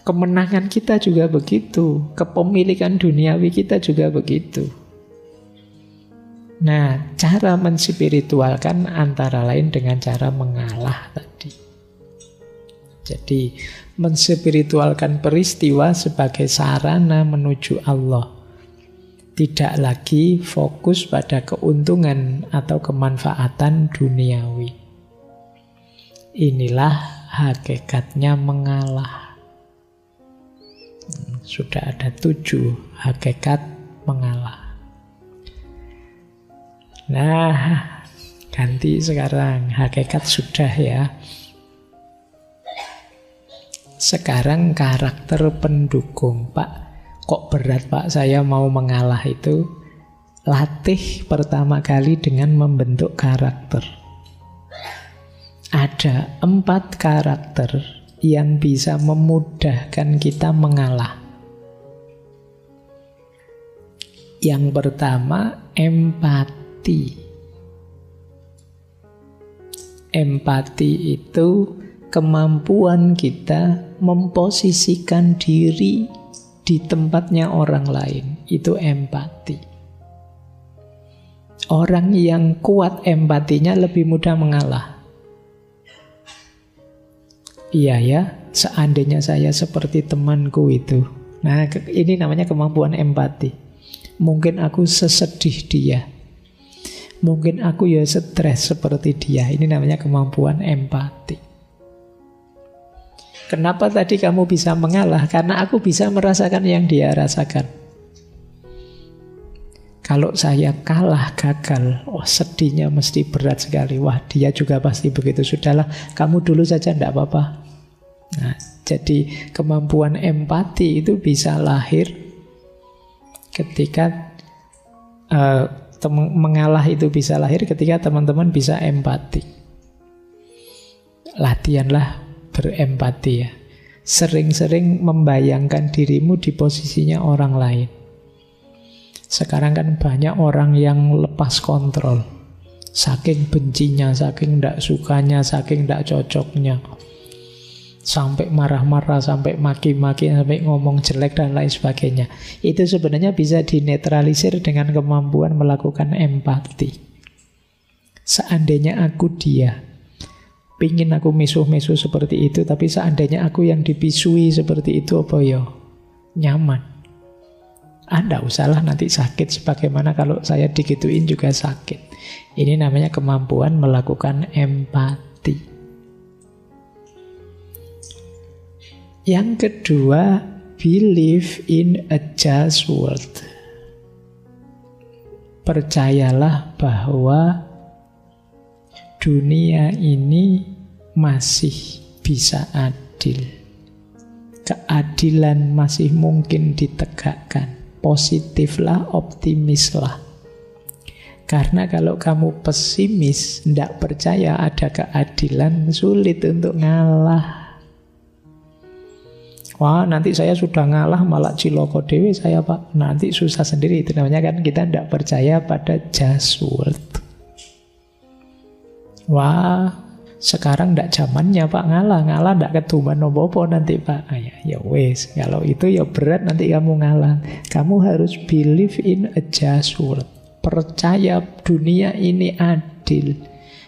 Kemenangan kita juga begitu, kepemilikan duniawi kita juga begitu. Nah, cara menspiritualkan antara lain dengan cara mengalah tadi. Jadi, menspiritualkan peristiwa sebagai sarana menuju Allah. Tidak lagi fokus pada keuntungan atau kemanfaatan duniawi. Inilah hakikatnya mengalah. Sudah ada 7 hakikat mengalah. Nah, ganti sekarang. Hakikat sudah ya. Sekarang karakter pendukung, Pak. Kok berat Pak saya mau mengalah itu? Latih pertama kali dengan membentuk karakter. Ada 4 karakter yang bisa memudahkan kita mengalah. Yang pertama, empati. Empati itu kemampuan kita memposisikan diri di tempatnya orang lain. Itu empati. Orang yang kuat empatinya lebih mudah mengalah. Iya ya, seandainya saya seperti temanku itu. Nah, ini namanya kemampuan empati. Mungkin aku sesedih dia. Mungkin aku ya stres seperti dia. Ini namanya kemampuan empati. Kenapa tadi kamu bisa mengalah? Karena aku bisa merasakan yang dia rasakan. Kalau saya kalah, gagal, sedihnya mesti berat sekali. Wah, dia juga pasti begitu. Sudahlah, kamu dulu saja, tidak apa-apa. Nah, jadi kemampuan empati itu bisa lahir ketika mengalah itu bisa lahir ketika teman-teman bisa empati. Latihanlah berempati ya. Sering-sering membayangkan dirimu di posisinya orang lain. Sekarang kan banyak orang yang lepas kontrol. Saking bencinya, saking tidak sukanya, saking tidak cocoknya. Sampai marah-marah, sampai maki-maki, sampai ngomong jelek dan lain sebagainya. Itu sebenarnya bisa dinetralisir dengan kemampuan melakukan empati. Seandainya aku dia, pingin aku misuh-misuh seperti itu, tapi seandainya aku yang dipisui seperti itu, apa ya? Nyaman. Tidak usahlah nanti sakit, sebagaimana kalau saya digituin juga sakit. Ini namanya kemampuan melakukan empati. Yang kedua, believe in a just world. Percayalah bahwa dunia ini masih bisa adil. Keadilan masih mungkin ditegakkan. Positiflah, optimislah. Karena kalau kamu pesimis, tidak percaya ada keadilan, sulit untuk ngalah. Wah, nanti saya sudah ngalah malah ciloko dewe saya, Pak. Nanti susah sendiri. Itu namanya kan kita tidak percaya pada just world. Wah, sekarang tidak zamannya, Pak, ngalah tidak ketuman nopo-nopo nanti, Pak. Ya wes, kalau itu ya berat nanti kamu ngalah. Kamu harus believe in a just world. Percaya dunia ini adil.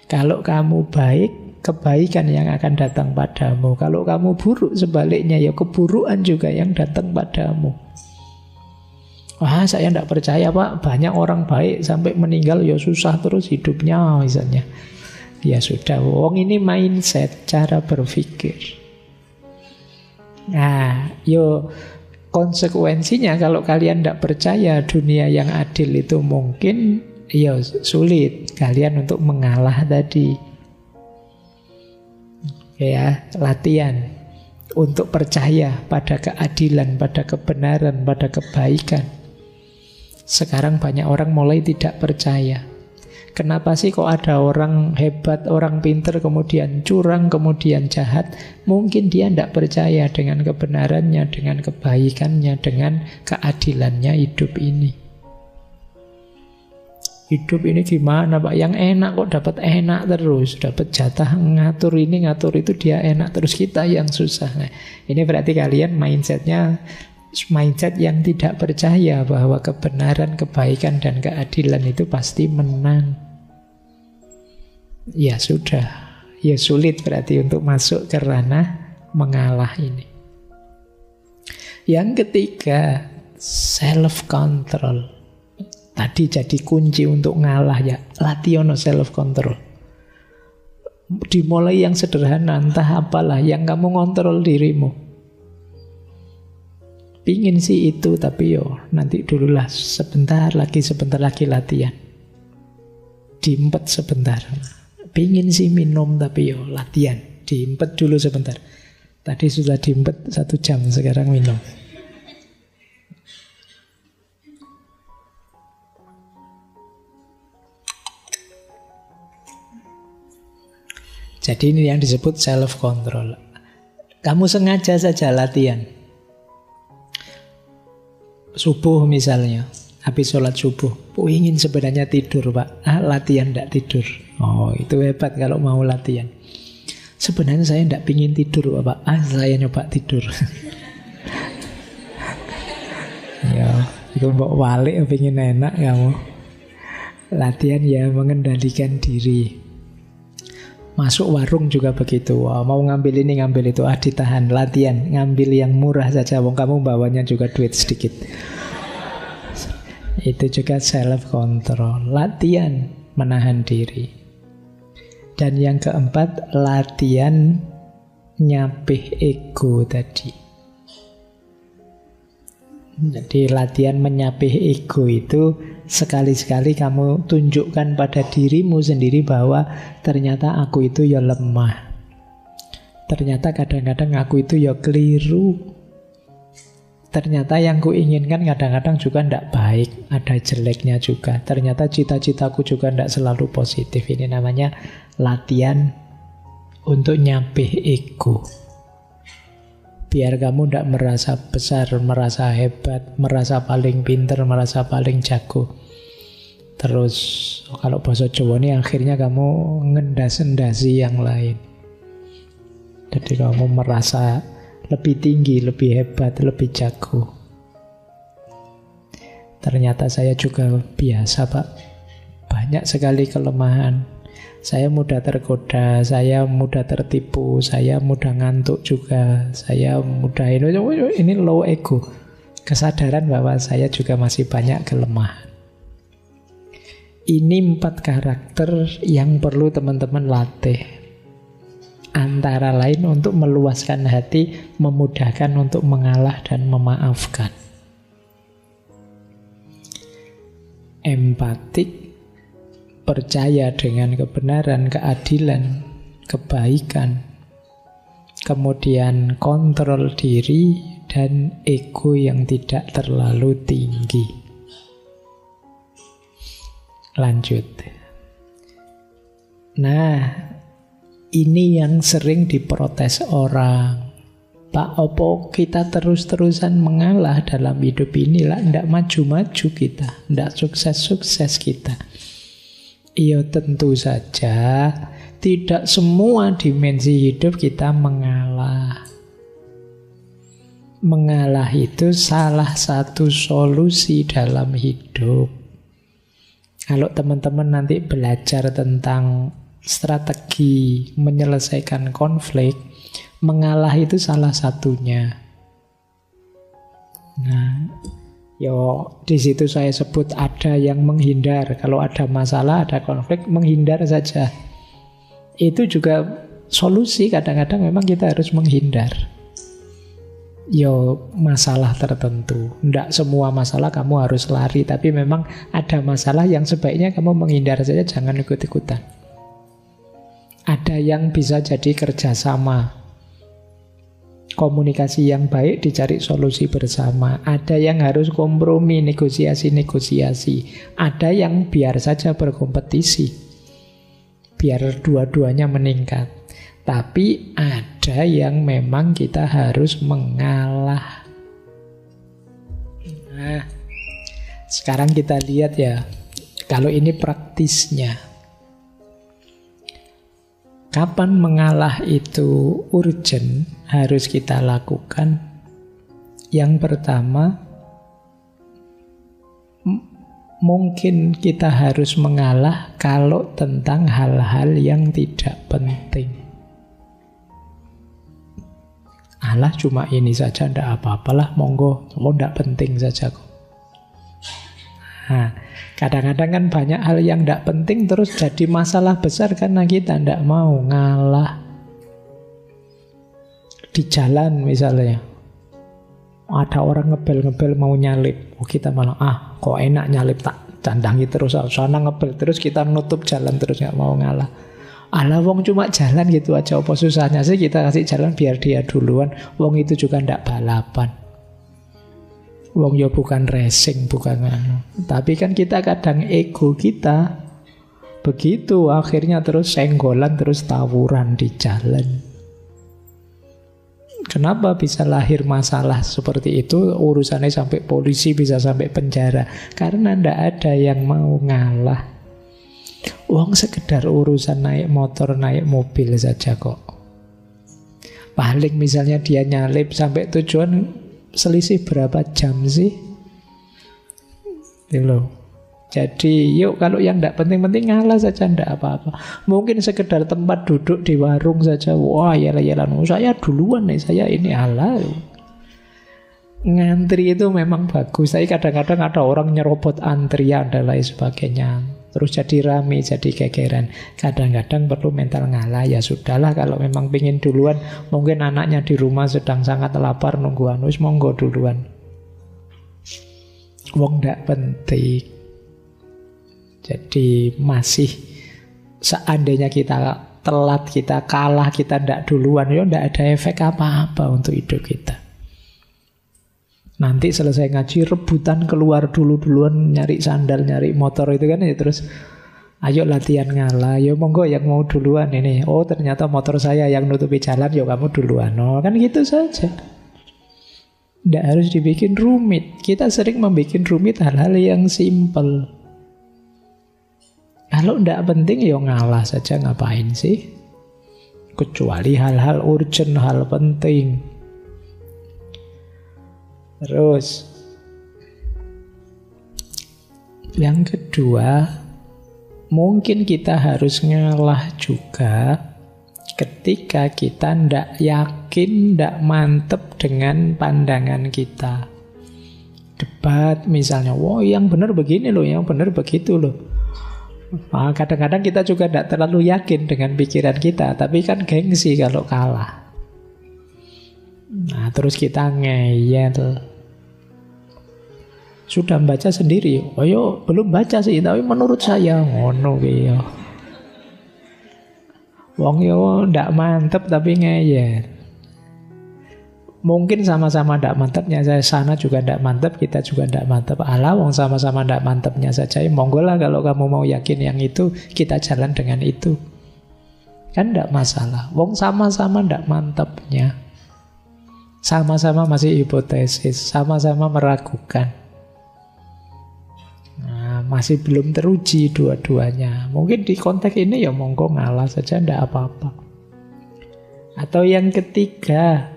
Kalau kamu baik, kebaikan yang akan datang padamu. Kalau kamu buruk, sebaliknya ya keburukan juga yang datang padamu. Wah, saya tidak percaya, Pak. Banyak orang baik sampai meninggal ya susah terus hidupnya misalnya. Ya sudah, wong ini mindset, cara berpikir. Nah, yo konsekuensinya kalau kalian tidak percaya dunia yang adil itu mungkin, ya sulit kalian untuk mengalah tadi. Ya, latihan untuk percaya pada keadilan, pada kebenaran, pada kebaikan. Sekarang banyak orang mulai tidak percaya. Kenapa sih kok ada orang hebat, orang pinter, kemudian curang, kemudian jahat? Mungkin dia tidak percaya dengan kebenarannya, dengan kebaikannya, dengan keadilannya hidup ini. Hidup ini gimana, Pak? Yang enak kok dapat enak terus, dapat jatah ngatur ini, ngatur itu, dia enak terus, kita yang susah. Nah, ini berarti kalian mindset yang tidak percaya bahwa kebenaran, kebaikan, dan keadilan itu pasti menang. Ya sudah, ya sulit berarti untuk masuk ke ranah mengalah ini. Yang ketiga, self-control. Tadi jadi kunci untuk ngalah ya, latih self-control. Dimulai yang sederhana, entah apalah, yang kamu ngontrol dirimu. Pingin sih itu, tapi nanti dululah, sebentar lagi latihan. Diempet sebentar. Pingin sih minum, tapi latihan. Diempet dulu sebentar. Tadi sudah diempet 1 jam, sekarang minum. Jadi ini yang disebut self-control. Kamu sengaja saja latihan. Subuh misalnya, habis sholat subuh, ingin sebenarnya tidur, Pak. Latihan tidak tidur. Oh, itu hebat kalau mau latihan. Sebenarnya saya tidak pingin tidur, Pak. Saya nyoba tidur. Ya, itu mbok walik pingin enak kamu. Latihan ya mengendalikan diri. Masuk warung juga begitu. Mau ngambil ini, ngambil itu, ditahan, latihan. Ngambil yang murah saja, wong kamu bawanya juga duit sedikit. Itu juga self-control. Latihan menahan diri. Dan yang keempat, latihan nyapih ego tadi. Jadi latihan menyapih ego itu sekali-sekali kamu tunjukkan pada dirimu sendiri bahwa ternyata aku itu ya lemah. Ternyata kadang-kadang aku itu ya keliru. Ternyata yang kuinginkan kadang-kadang juga tidak baik, ada jeleknya juga. Ternyata cita-citaku juga tidak selalu positif. Ini namanya latihan untuk nyapih ego. Biar kamu tidak merasa besar, merasa hebat, merasa paling pinter, merasa paling jago. Terus kalau bahasa Jawa ini akhirnya kamu ngendas-endasi yang lain. Jadi kamu merasa lebih tinggi, lebih hebat, lebih jago. Ternyata saya juga biasa, Pak. Banyak sekali kelemahan. Saya mudah tergoda, saya mudah tertipu, saya mudah ngantuk juga, saya mudah ini low ego. Kesadaran bahwa saya juga masih banyak kelemahan. Ini 4 karakter yang perlu teman-teman latih. antara lain untuk meluaskan hati, memudahkan untuk mengalah dan memaafkan. Empatik, percaya dengan kebenaran, keadilan, kebaikan. Kemudian kontrol diri dan ego yang tidak terlalu tinggi. Lanjut. Nah, ini yang sering diprotes orang. Pak, opo kita terus-terusan mengalah dalam hidup ini lah, ndak maju-maju kita, ndak sukses-sukses kita. Iya, tentu saja tidak semua dimensi hidup kita mengalah. Mengalah itu salah satu solusi dalam hidup. Kalau teman-teman nanti belajar tentang strategi menyelesaikan konflik, mengalah itu salah satunya. Nah, di situ saya sebut ada yang menghindar. Kalau ada masalah, ada konflik, menghindar saja. Itu juga solusi. Kadang-kadang memang kita harus menghindar. Masalah tertentu. Tidak semua masalah kamu harus lari, tapi memang ada masalah yang sebaiknya kamu menghindar saja, jangan ikut-ikutan. Ada yang bisa jadi kerjasama, komunikasi yang baik, dicari solusi bersama. Ada yang harus kompromi, negosiasi. Ada yang biar saja berkompetisi, biar dua-duanya meningkat. Tapi ada yang memang kita harus mengalah. Nah, sekarang kita lihat ya, kalau ini praktisnya. Kapan mengalah itu urgent, harus kita lakukan? Yang pertama, mungkin kita harus mengalah kalau tentang hal-hal yang tidak penting. Alah, cuma ini saja, ndak apa-apalah, monggo, ndak penting saja kok. Nah, kadang-kadang kan banyak hal yang ndak penting terus jadi masalah besar karena kita ndak mau ngalah. Di jalan misalnya, ada orang ngebel-ngebel mau nyalip, kita malah kok enak nyalip, tak candangi terus, sana ngebel terus, kita nutup jalan terus, nggak mau ngalah. Alah, wong cuma jalan gitu aja, apa susahnya sih kita kasih jalan biar dia duluan, wong itu juga ndak balapan. Wong ya bukan racing, bukan tapi kan kita kadang ego kita begitu, akhirnya terus senggolan, terus tawuran di jalan. Kenapa bisa lahir masalah seperti itu? Urusannya sampai polisi, bisa sampai penjara. Karena ndak ada yang mau ngalah. Wong sekedar urusan naik motor, naik mobil saja kok. Paling misalnya dia nyalip sampai tujuan, selisih berapa jam sih? Jadi yuk, kalau yang tidak penting-penting ngalah saja, tidak apa-apa. Mungkin sekedar tempat duduk di warung saja, wah yalah-yalah, saya duluan nih, saya ini alah. Ngantri itu memang bagus, tapi kadang-kadang ada orang nyerobot antrian dan lain sebagainya, terus jadi rame, jadi gegeran. Kadang-kadang perlu mental ngalah. Ya sudahlah, kalau memang pingin duluan, mungkin anaknya di rumah sedang sangat lapar nunggu anus, monggo duluan. Wong ndak penting. Jadi masih, seandainya kita telat, kita kalah, kita ndak duluan, ya ndak ada efek apa-apa untuk hidup kita. Nanti selesai ngaji, rebutan keluar duluan, nyari sandal, nyari motor itu kan, ya terus ayo latihan ngalah, yo monggo yang mau duluan ini. Oh ternyata motor saya yang nutupi jalan, yo kamu duluan. Kan gitu saja. Nggak harus dibikin rumit. Kita sering membuat rumit hal-hal yang simpel. Kalau nggak penting, yo ngalah saja, ngapain sih? Kecuali hal-hal urgent, hal penting. Terus yang kedua, mungkin kita harus ngalah juga ketika kita ndak yakin, ndak mantep dengan pandangan kita. Debat misalnya, wah yang benar begini loh, yang benar begitu loh. Kadang-kadang kita juga tidak terlalu yakin dengan pikiran kita, tapi kan gengsi kalau kalah. Nah, terus kita ngeyel. Sudah baca sendiri. Oh yo, belum baca sih, tapi menurut saya ngono ya. Wong yo ndak mantep tapi ngeyel. Mungkin sama-sama ndak mantepnya, saya sana juga ndak mantep, kita juga ndak mantep. Alah, wong sama-sama ndak mantepnya saja. Monggo lah kalau kamu mau yakin yang itu, kita jalan dengan itu. Kan ndak masalah. Wong sama-sama ndak mantepnya. Sama-sama masih hipotesis, sama-sama meragukan. Nah, masih belum teruji dua-duanya. Mungkin di konteks ini ya monggo ngalah saja, ndak apa-apa. Atau yang ketiga,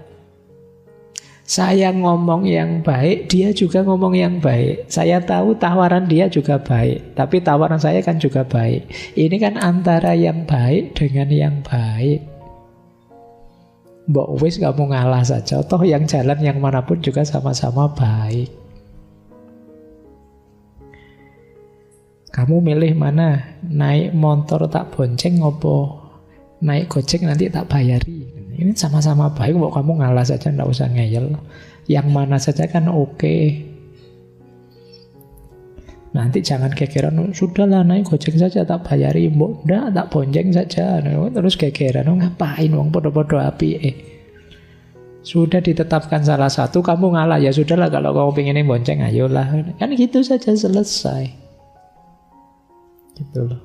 saya ngomong yang baik, dia juga ngomong yang baik. Saya tahu tawaran dia juga baik, tapi tawaran saya kan juga baik. Ini kan antara yang baik dengan yang baik. Mbok wis kamu ngalah saja, toh yang jalan yang manapun juga sama-sama baik. Kamu milih mana? Naik motor tak bonceng ngopo? Naik gojek nanti tak bayari. Ini sama-sama baik, kok kamu ngalah saja, nggak usah ngeyel. Yang mana saja kan oke. Nanti jangan gegeran, sudahlah naik gojek saja tak bayari, mbok ndak tak bonceng saja. Terus gegeran, ngapain wong podo-podo api Sudah ditetapkan salah satu, kamu ngalah, ya sudahlah kalau kamu pengen bonceng, ayolah. Kan gitu saja selesai. Gitu loh.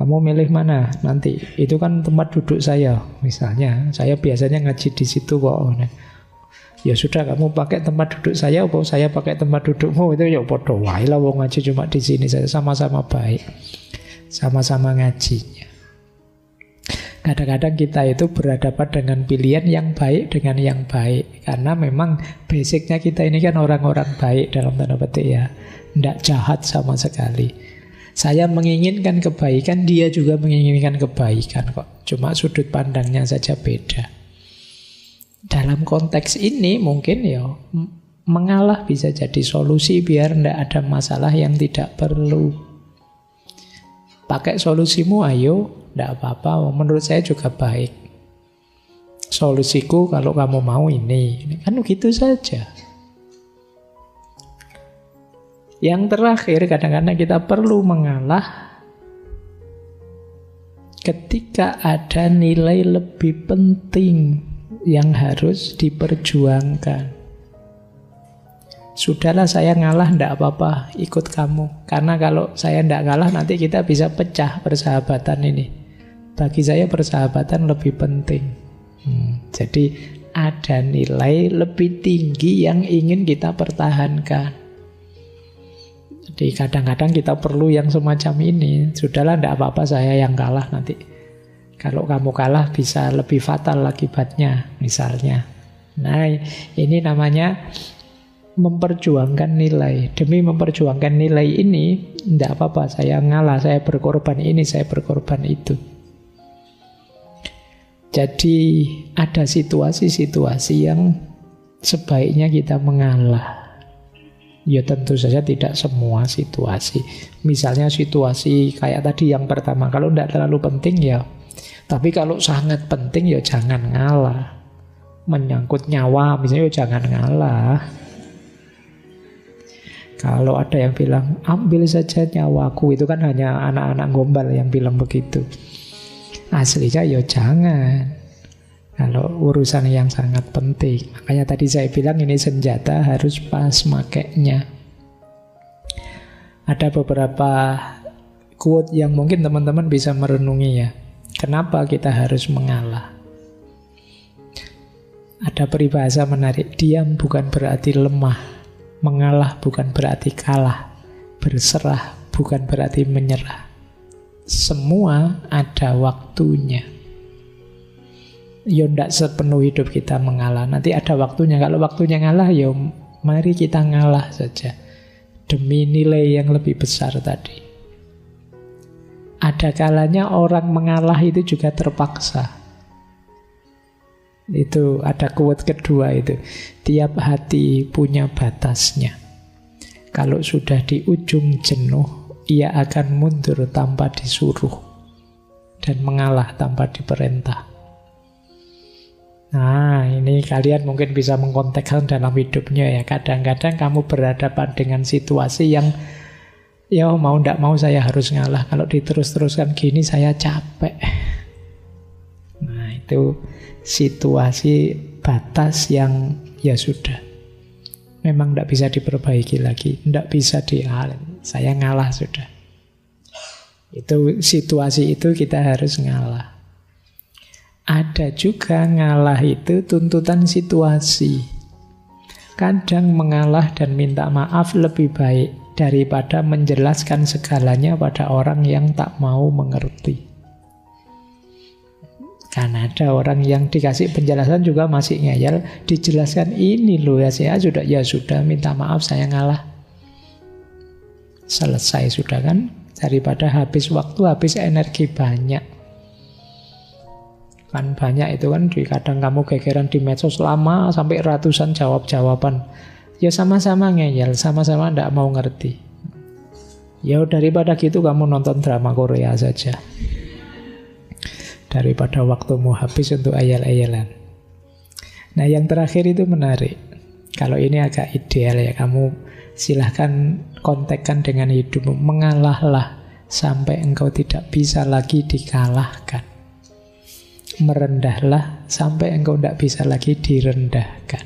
Kamu milih mana nanti? Itu kan tempat duduk saya. Misalnya, saya biasanya ngaji di situ kok. Ya sudah, kamu pakai tempat duduk saya, atau saya pakai tempat dudukmu, itu ya podo wae lah, wong ngaji cuma di sini saja, sama-sama baik. Sama-sama ngajinya. Kadang-kadang kita itu berhadapan dengan pilihan yang baik dengan yang baik. Karena memang basicnya kita ini kan orang-orang baik dalam tanda petik ya. Tidak jahat sama sekali. Saya menginginkan kebaikan, dia juga menginginkan kebaikan kok. Cuma sudut pandangnya saja beda. Dalam konteks ini mungkin ya mengalah bisa jadi solusi biar tidak ada masalah yang tidak perlu. Pakai solusimu, ayo, tidak apa-apa. Menurut saya juga baik. Solusiku kalau kamu mau ini. Kan gitu saja. Yang terakhir, kadang-kadang kita perlu mengalah ketika ada nilai lebih penting yang harus diperjuangkan. Sudahlah saya ngalah, ndak apa-apa, ikut kamu. Karena kalau saya ndak ngalah nanti kita bisa pecah persahabatan ini. Bagi saya persahabatan lebih penting. Jadi ada nilai lebih tinggi yang ingin kita pertahankan. Jadi kadang-kadang kita perlu yang semacam ini. Sudahlah, tidak apa-apa saya yang kalah nanti. Kalau kamu kalah bisa lebih fatal akibatnya, misalnya. Nah, ini namanya memperjuangkan nilai. Demi memperjuangkan nilai ini, tidak apa-apa saya ngalah, saya berkorban ini, saya berkorban itu. Jadi ada situasi-situasi yang sebaiknya kita mengalah. Ya tentu saja tidak semua situasi. Misalnya situasi kayak tadi yang pertama, kalau tidak terlalu penting ya. Tapi kalau sangat penting ya jangan ngalah. Menyangkut nyawa misalnya ya jangan ngalah. Kalau ada yang bilang ambil saja nyawaku, itu kan hanya anak-anak gombal yang bilang begitu. Aslinya ya jangan. Kalau urusan yang sangat penting. Makanya tadi saya bilang ini senjata harus pas makainya. Ada beberapa quote yang mungkin teman-teman bisa merenungi ya. Kenapa kita harus mengalah? Ada peribahasa menarik. Diam bukan berarti lemah. Mengalah bukan berarti kalah. Berserah bukan berarti menyerah. Semua ada waktunya. Ya tidak sepenuh hidup kita mengalah. Nanti ada waktunya. Kalau waktunya ngalah, ya mari kita ngalah saja. Demi nilai yang lebih besar tadi. Ada kalanya orang mengalah itu juga terpaksa. Itu ada quote kedua itu. Tiap hati punya batasnya. Kalau sudah di ujung jenuh, ia akan mundur tanpa disuruh dan mengalah tanpa diperintah. Nah, ini kalian mungkin bisa mengkontekskan dalam hidupnya ya. Kadang-kadang kamu berhadapan dengan situasi yang ya mau ndak mau saya harus ngalah. Kalau diterus-teruskan gini saya capek. Nah, itu situasi batas yang ya sudah. Memang ndak bisa diperbaiki lagi. Ndak bisa saya ngalah sudah. Itu situasi itu kita harus ngalah. Ada juga ngalah itu tuntutan situasi. Kadang mengalah dan minta maaf lebih baik daripada menjelaskan segalanya pada orang yang tak mau mengerti. Karena ada orang yang dikasih penjelasan juga masih ngeyel, dijelaskan ini loh ya saya sudah minta maaf saya ngalah. Selesai sudah kan, daripada habis waktu, habis energi banyak. Kan banyak itu kan, kadang kamu gegeran di medsos lama sampai ratusan jawab-jawaban. Ya sama-sama ngeyel, sama-sama ndak mau ngerti. Ya daripada gitu kamu nonton drama Korea saja. Daripada waktumu habis untuk ayel-ayelan. Nah yang terakhir itu menarik. Kalau ini agak ideal ya, kamu silahkan kontekkan dengan hidupmu. Mengalahlah sampai engkau tidak bisa lagi dikalahkan. Merendahlah sampai engkau tidak bisa lagi direndahkan.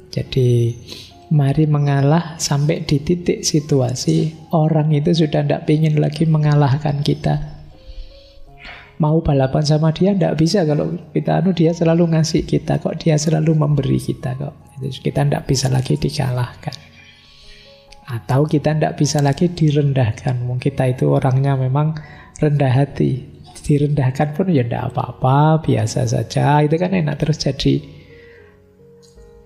Jadi mari mengalah sampai di titik situasi orang itu sudah tidak ingin lagi mengalahkan kita. Mau balapan sama dia tidak bisa. Kalau kita dia selalu ngasih kita kok, dia selalu memberi kita kok. Kita tidak bisa lagi dikalahkan. Atau kita tidak bisa lagi direndahkan. Mungkin kita itu orangnya memang rendah hati. Direndahkan pun ya tidak apa-apa, biasa saja. Itu kan enak terus jadi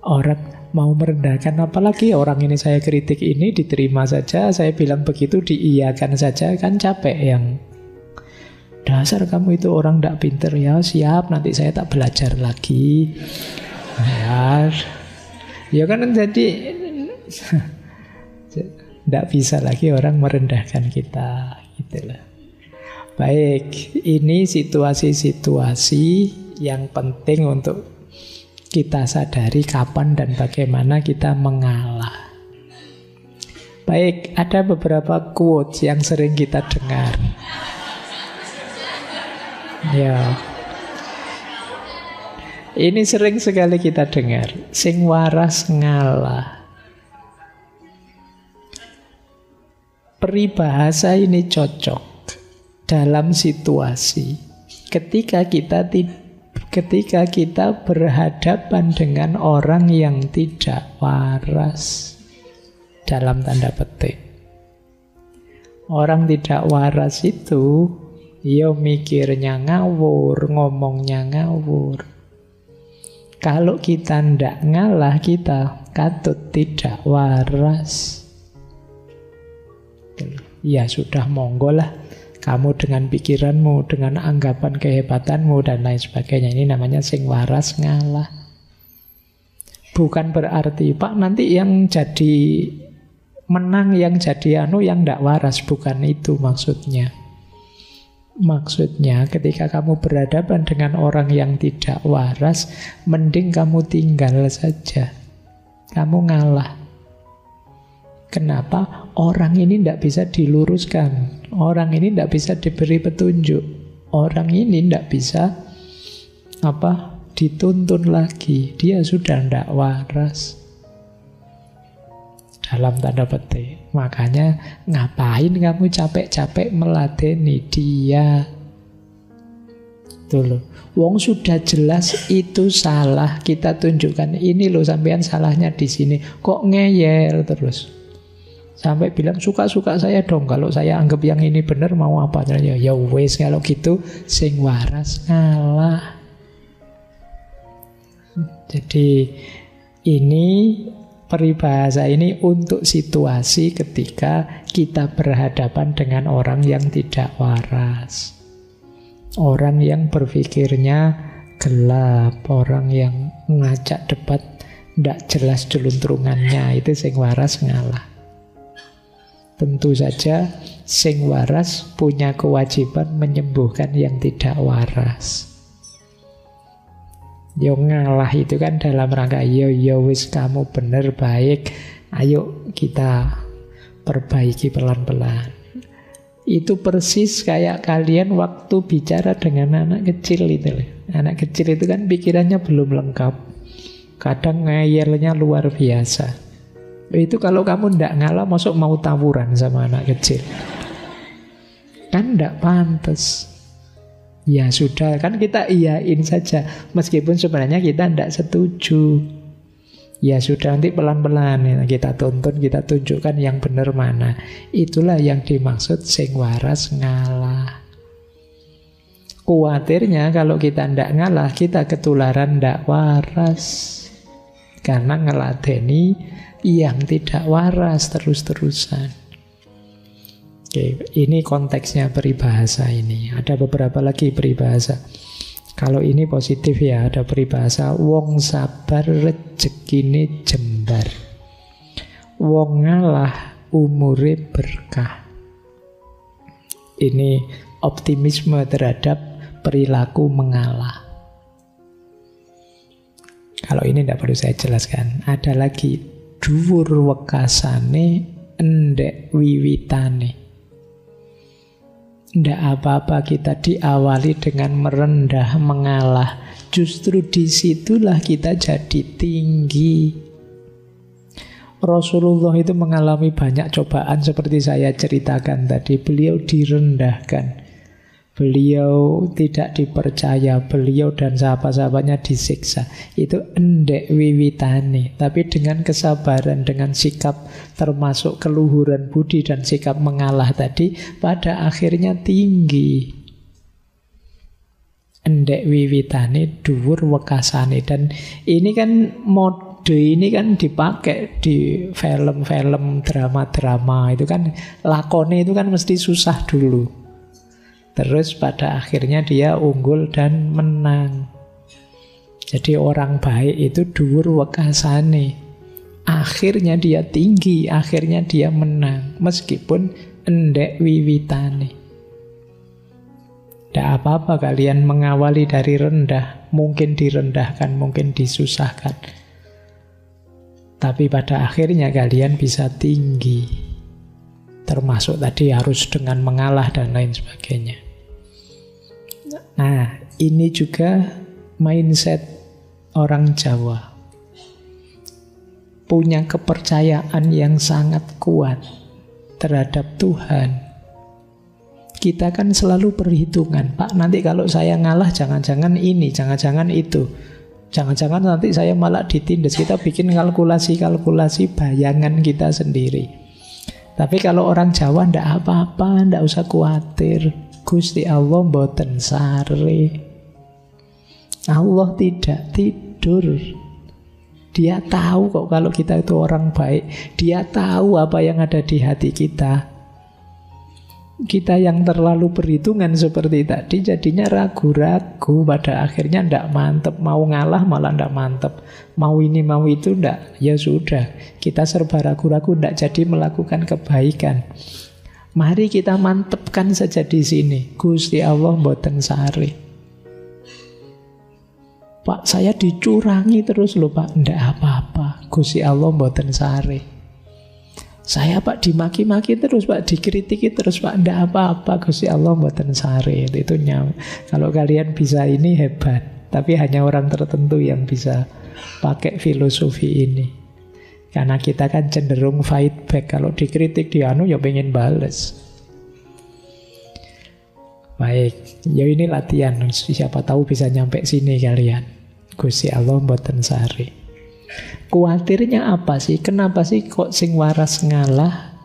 orang mau merendahkan. Apalagi orang ini saya kritik ini diterima saja, saya bilang begitu diiyakan saja, kan capek yang dasar kamu itu orang tidak pinter. Ya siap, nanti saya tak belajar lagi. Ya kan jadi tidak bisa lagi orang merendahkan kita gitulah. Baik, ini situasi-situasi yang penting untuk kita sadari kapan dan bagaimana kita mengalah. Baik, ada beberapa quotes yang sering kita dengar. Ya. Ini sering sekali kita dengar. Sing waras ngalah. Peribahasa ini cocok dalam situasi ketika kita berhadapan dengan orang yang tidak waras, dalam tanda petik. Orang tidak waras itu ya mikirnya ngawur, ngomongnya ngawur. Kalau kita ndak ngalah, kita katut tidak waras. Ya sudah, monggo lah. Kamu dengan pikiranmu, dengan anggapan kehebatanmu dan lain sebagainya. Ini namanya sing waras ngalah. Bukan berarti Pak nanti yang jadi menang, yang jadi yang ndak waras. Bukan itu maksudnya. Maksudnya ketika kamu berhadapan dengan orang yang tidak waras, mending kamu tinggal saja. Kamu ngalah. Kenapa? Orang ini tidak bisa diluruskan. Orang ini tidak bisa diberi petunjuk. Orang ini tidak bisa dituntun lagi. Dia sudah tidak waras. Dalam tanda petik. Makanya ngapain kamu capek-capek meladeni dia? Tuh loh. Wong sudah jelas itu salah. Kita tunjukkan ini loh sampean salahnya di sini. Kok ngeyel terus? Sampai bilang suka-suka saya dong. Kalau saya anggap yang ini benar mau apa? Ya wes kalau gitu sing waras ngalah. Jadi ini peribahasa ini untuk situasi ketika kita berhadapan dengan orang yang tidak waras. Orang yang berpikirnya gelap, orang yang ngajak debat tidak jelas jeluntrungannya, itu sing waras ngalah. Tentu saja sing waras punya kewajiban menyembuhkan yang tidak waras. Yo ngalah itu kan dalam rangka yo wis kamu bener baik, ayo kita perbaiki pelan-pelan. Itu persis kayak kalian waktu bicara dengan anak kecil itu. Anak kecil itu kan pikirannya belum lengkap, kadang ngeyelnya luar biasa. Itu kalau kamu ndak ngalah, masuk mau tawuran sama anak kecil, kan ndak pantas. Ya sudah, kan kita iyain saja, meskipun sebenarnya kita ndak setuju. Ya sudah, nanti pelan-pelan ya, kita tuntun, kita tunjukkan yang benar mana. Itulah yang dimaksud sing waras ngalah. Kuatirnya kalau kita ndak ngalah, kita ketularan ndak waras, karena ngeladeni yang tidak waras terus-terusan. Oke, ini konteksnya peribahasa ini. Ada beberapa lagi peribahasa. Kalau ini positif ya, ada peribahasa wong sabar rezekine jembar, wong ngalah umure berkah. Ini optimisme terhadap perilaku mengalah. Kalau ini tidak perlu saya jelaskan. Ada lagi, dhuwur wekasane endek wiwitane. Tidak apa-apa kita diawali dengan merendah, mengalah. Justru disitulah kita jadi tinggi. Rasulullah itu mengalami banyak cobaan seperti saya ceritakan tadi. Beliau direndahkan, beliau tidak dipercaya, beliau dan sahabat-sahabatnya disiksa. Itu endek wiwitane. Tapi dengan kesabaran, dengan sikap termasuk keluhuran budi dan sikap mengalah tadi, pada akhirnya tinggi. Endek wiwitane dhuwur wekasane. Dan ini kan mode ini kan dipakai di film-film, drama-drama. Itu kan lakone itu kan mesti susah dulu. Terus pada akhirnya dia unggul dan menang. Jadi orang baik itu dhuwur wekasane. Akhirnya dia tinggi, akhirnya dia menang, meskipun endek wiwitane. Tidak apa-apa kalian mengawali dari rendah. Mungkin direndahkan, mungkin disusahkan, tapi pada akhirnya kalian bisa tinggi. Termasuk tadi harus dengan mengalah dan lain sebagainya. Nah, ini juga mindset orang Jawa. Punya kepercayaan yang sangat kuat terhadap Tuhan. Kita kan selalu perhitungan, Pak, nanti kalau saya ngalah jangan-jangan ini, jangan-jangan itu. Jangan-jangan nanti saya malah ditindas. Kita bikin kalkulasi-kalkulasi bayangan kita sendiri. Tapi kalau orang Jawa ndak apa-apa, ndak usah khawatir. Gusti Allah mboten sare. Allah tidak tidur. Dia tahu kok kalau kita itu orang baik. Dia tahu apa yang ada di hati kita. Kita yang terlalu perhitungan seperti tadi jadinya ragu-ragu, pada akhirnya ndak mantep. Mau ngalah malah ndak mantep, mau ini mau itu ndak. Ya sudah, kita serba ragu-ragu, ndak jadi melakukan kebaikan. Mari kita mantepkan saja di sini. Gusti Allah mboten sare. Pak, saya dicurangi terus loh Pak. Ndak apa-apa, Gusti Allah mboten sare. Saya Pak dimaki-maki terus Pak, dikritiki terus Pak, ndak apa-apa, Gusti Allah mboten sare. Itu nyam. Kalau kalian bisa ini hebat. Tapi hanya orang tertentu yang bisa pakai filosofi ini. Karena kita kan cenderung fight back. Kalau dikritik ya pengen bales. Baik, ya ini latihan. Siapa tahu bisa nyampe sini kalian. Gusti Allah mboten sare. Kuatirnya apa sih? Kenapa sih kok sing waras ngalah?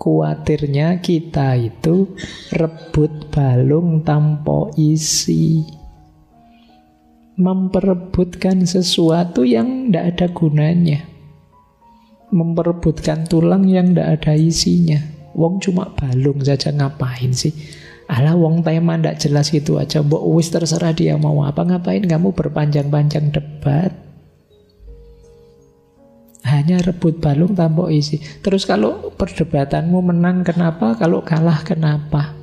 Kuatirnya kita itu rebut balung tanpa isi. Memperebutkan sesuatu yang tidak ada gunanya. Memperebutkan tulang yang tidak ada isinya. Wong cuma balung saja, ngapain sih? Alah, wong tema tidak jelas itu aja. Mbok wis terserah dia mau apa, ngapain kamu berpanjang-panjang debat. Hanya rebut balung tanpa isi. Terus kalau perdebatanmu menang kenapa? Kalau kalah kenapa?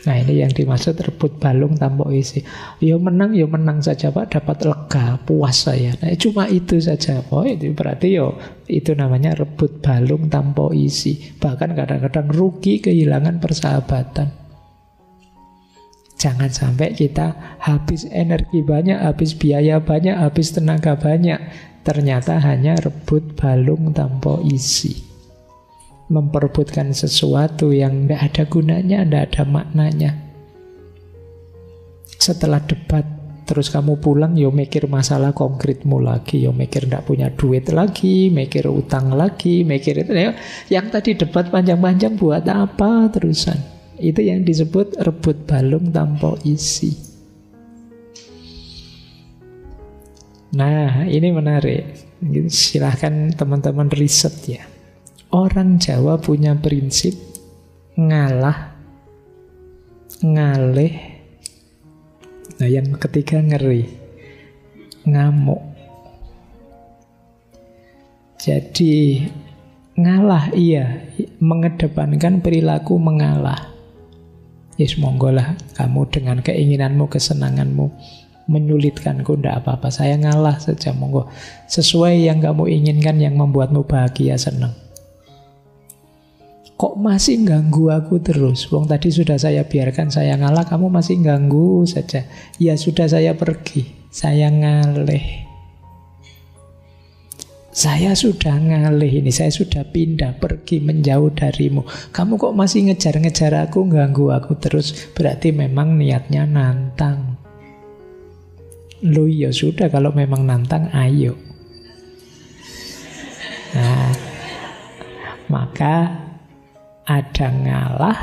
Nah ini yang dimaksud rebut balung tanpa isi. Ya menang saja Pak, dapat lega, puas saya. Nah cuma itu saja. Oh itu berarti itu namanya rebut balung tanpa isi. Bahkan kadang-kadang rugi, kehilangan persahabatan. Jangan sampai kita habis energi banyak, habis biaya banyak, habis tenaga banyak, ternyata hanya rebut balung tanpa isi. Memperebutkan sesuatu yang tidak ada gunanya, tidak ada maknanya. Setelah debat, terus kamu pulang, mikir masalah konkretmu lagi, mikir tidak punya duit lagi, mikir utang lagi, mikir itu. Yang tadi debat panjang-panjang buat apa terusan? Itu yang disebut rebut balung tanpa isi. Nah, ini menarik. Silahkan teman-teman riset ya. Orang Jawa punya prinsip ngalah, ngalih. Nah, yang ketiga ngeri, ngamuk. Jadi ngalah iya, mengedepankan perilaku mengalah. Yes, monggolah kamu dengan keinginanmu, kesenanganmu menyulitkanku, tidak apa-apa, saya ngalah saja, monggo. Sesuai yang kamu inginkan, yang membuatmu bahagia, senang. Kok masih ganggu aku terus? Wong tadi sudah saya biarkan saya ngalah, kamu masih ganggu saja. Ya sudah, saya pergi, saya ngalih. Saya sudah ngalih ini, saya sudah pindah, pergi menjauh darimu. Kamu kok masih ngejar-ngejar aku, ganggu aku terus? Berarti memang niatnya nantang. Loh ya sudah, kalau memang nantang, ayo. Nah, maka ada ngalah,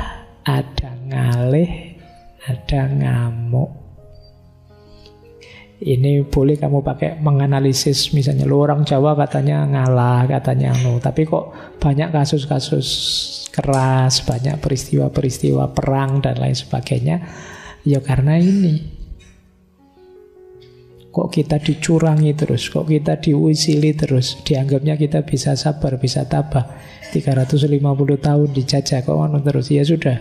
ada ngalih, ada ngamuk. Ini boleh kamu pakai menganalisis, misalnya lo orang Jawa katanya ngalah, katanya tapi kok banyak kasus-kasus keras, banyak peristiwa-peristiwa perang dan lain sebagainya. Ya karena ini. Kok kita dicurangi terus, kok kita diusili terus, dianggapnya kita bisa sabar, bisa tabah. 350 tahun dijajah kok terus. Ya sudah,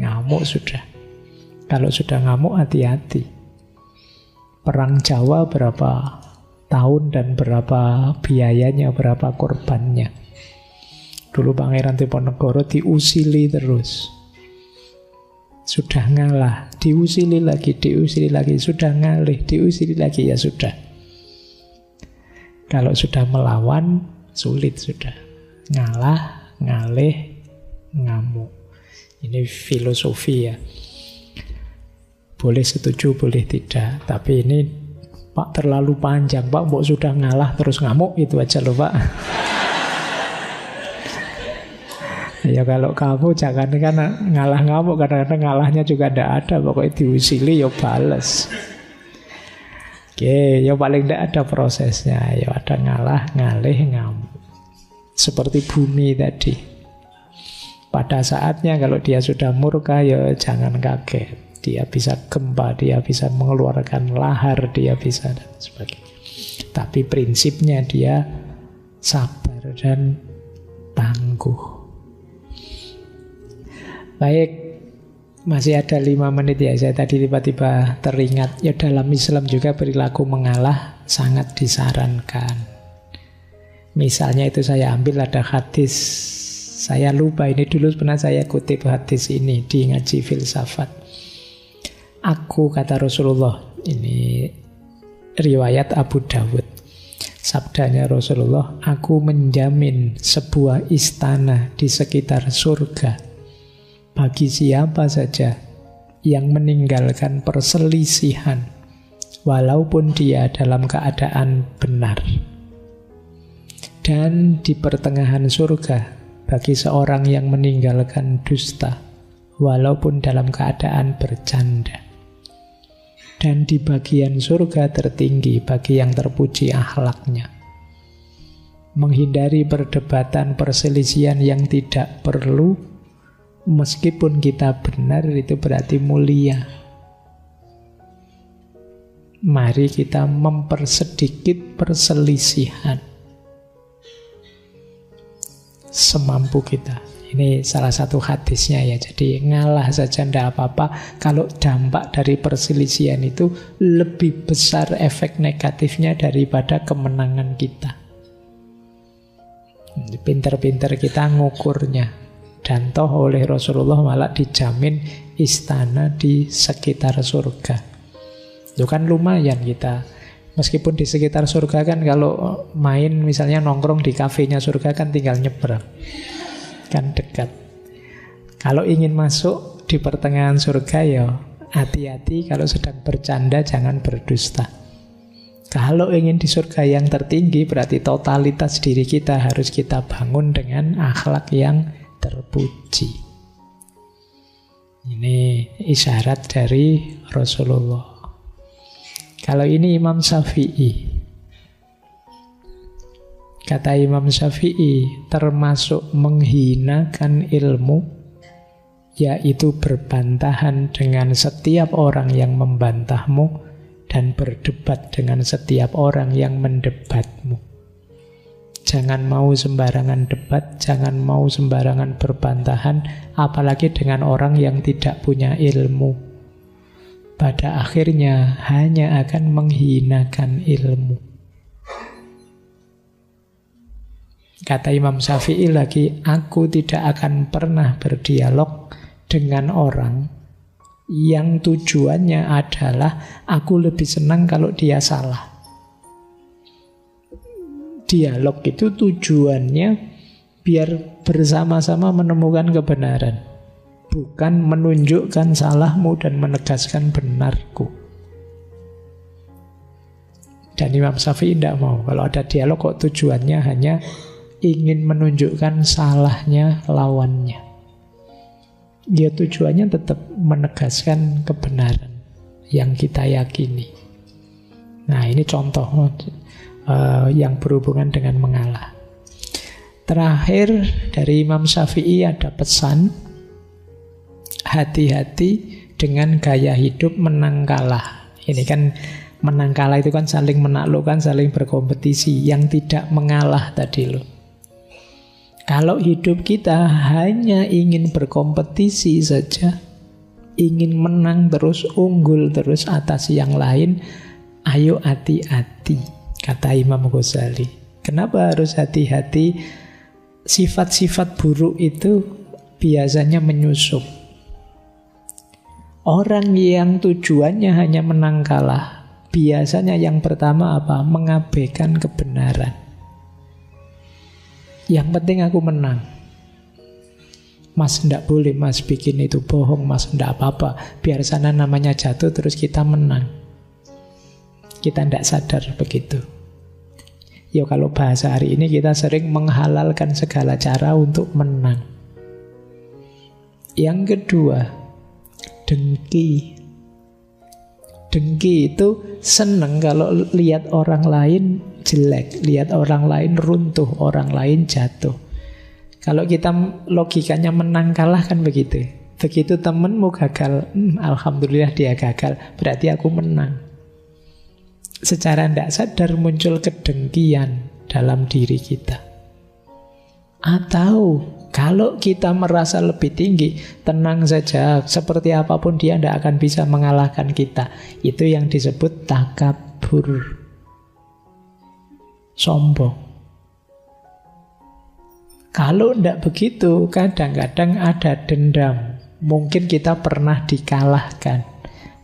ngamuk sudah. Kalau sudah ngamuk, hati-hati. Perang Jawa berapa tahun dan berapa biayanya, berapa korbannya. Dulu Pangeran Diponegoro diusili terus. Sudah ngalah, diusili lagi, sudah ngalih, diusili lagi, ya sudah. Kalau sudah melawan, sulit sudah. Ngalah, ngalih, ngamuk. Ini filosofi ya. Boleh setuju, boleh tidak. Tapi ini Pak terlalu panjang, Pak. Mbok sudah ngalah terus ngamuk, itu aja loh Pak. Ya kalau kamu jangan kan ngalah ngamuk, kadang-kadang ngalahnya juga tidak ada, pokoknya diusili ya bales. Oke, ya paling tidak ada prosesnya, ya ada ngalah, ngalih, ngamuk. Seperti bumi tadi. Pada saatnya kalau dia sudah murka, ya jangan kaget. Dia bisa gempa, dia bisa mengeluarkan lahar, dia bisa dan sebagainya. Tapi prinsipnya dia sabar dan tangguh. Baik, masih ada 5 menit ya. Saya tadi tiba-tiba teringat, ya dalam Islam juga perilaku mengalah sangat disarankan. Misalnya itu saya ambil ada hadis, saya lupa ini dulu pernah saya kutip hadis ini di ngaji filsafat. Aku, kata Rasulullah, ini riwayat Abu Dawud. Sabdanya Rasulullah, aku menjamin sebuah istana di sekitar surga bagi siapa saja yang meninggalkan perselisihan walaupun dia dalam keadaan benar. Dan di pertengahan surga bagi seorang yang meninggalkan dusta walaupun dalam keadaan bercanda. Dan di bagian surga tertinggi bagi yang terpuji akhlaknya. Menghindari perdebatan perselisihan yang tidak perlu, meskipun kita benar, itu berarti mulia. Mari kita mempersedikit perselisihan. semampu kita. Ini salah satu hadisnya ya. Jadi ngalah saja tidak apa-apa kalau dampak dari perselisihan itu lebih besar efek negatifnya daripada kemenangan kita. Pinter-pinter kita ngukurnya. Dan toh oleh Rasulullah malah dijamin istana di sekitar surga. Itu kan lumayan kita. Meskipun di sekitar surga kan kalau main misalnya nongkrong di kafenya surga kan tinggal nyebrang. Kan dekat. Kalau ingin masuk di pertengahan surga ya hati-hati, kalau sedang bercanda jangan berdusta. Kalau ingin di surga yang tertinggi berarti totalitas diri kita harus kita bangun dengan akhlak yang terpuji. Ini isyarat dari Rasulullah. Kalau ini Imam Syafi'i. Kata Imam Syafi'i, termasuk menghinakan ilmu, yaitu berbantahan dengan setiap orang yang membantahmu dan berdebat dengan setiap orang yang mendebatmu. Jangan mau sembarangan debat, jangan mau sembarangan berbantahan, apalagi dengan orang yang tidak punya ilmu. Pada akhirnya hanya akan menghinakan ilmu. Kata Imam Syafi'i lagi, aku tidak akan pernah berdialog dengan orang yang tujuannya adalah aku lebih senang kalau dia salah. Dialog itu tujuannya biar bersama-sama menemukan kebenaran, bukan menunjukkan salahmu dan menegaskan benarku. Dan Imam Syafi'i tidak mau. Kalau ada dialog kok tujuannya hanya ingin menunjukkan salahnya lawannya. Dia tujuannya tetap menegaskan kebenaran yang kita yakini. Nah, ini contoh yang berhubungan dengan mengalah. Terakhir dari Imam Syafi'i ada pesan, hati-hati dengan gaya hidup menang kalah. Ini kan menang kalah itu kan saling menaklukkan, saling berkompetisi. Yang tidak mengalah tadi loh. Kalau hidup kita hanya ingin berkompetisi saja, ingin menang terus, unggul terus atas yang lain, ayo hati-hati. Kata Imam Ghazali. Kenapa harus hati-hati? Sifat-sifat buruk itu biasanya menyusup. Orang yang tujuannya hanya menang kalah, biasanya yang pertama apa? Mengabaikan kebenaran. Yang penting aku menang. Mas, tidak boleh mas bikin itu bohong, mas, tidak apa-apa. Biar sana namanya jatuh terus kita menang. Kita tidak sadar begitu. Ya kalau bahasa hari ini kita sering menghalalkan segala cara untuk menang. Yang kedua, dengki. Dengki itu seneng kalau lihat orang lain jelek, lihat orang lain runtuh, orang lain jatuh. Kalau kita logikanya menang kalah kan begitu. Begitu temenmu gagal, alhamdulillah dia gagal, berarti aku menang. Secara tidak sadar muncul kedengkian dalam diri kita. Atau kalau kita merasa lebih tinggi, tenang saja, seperti apapun dia tidak akan bisa mengalahkan kita. Itu yang disebut takabur, sombong. Kalau tidak begitu, kadang-kadang ada dendam. Mungkin kita pernah dikalahkan.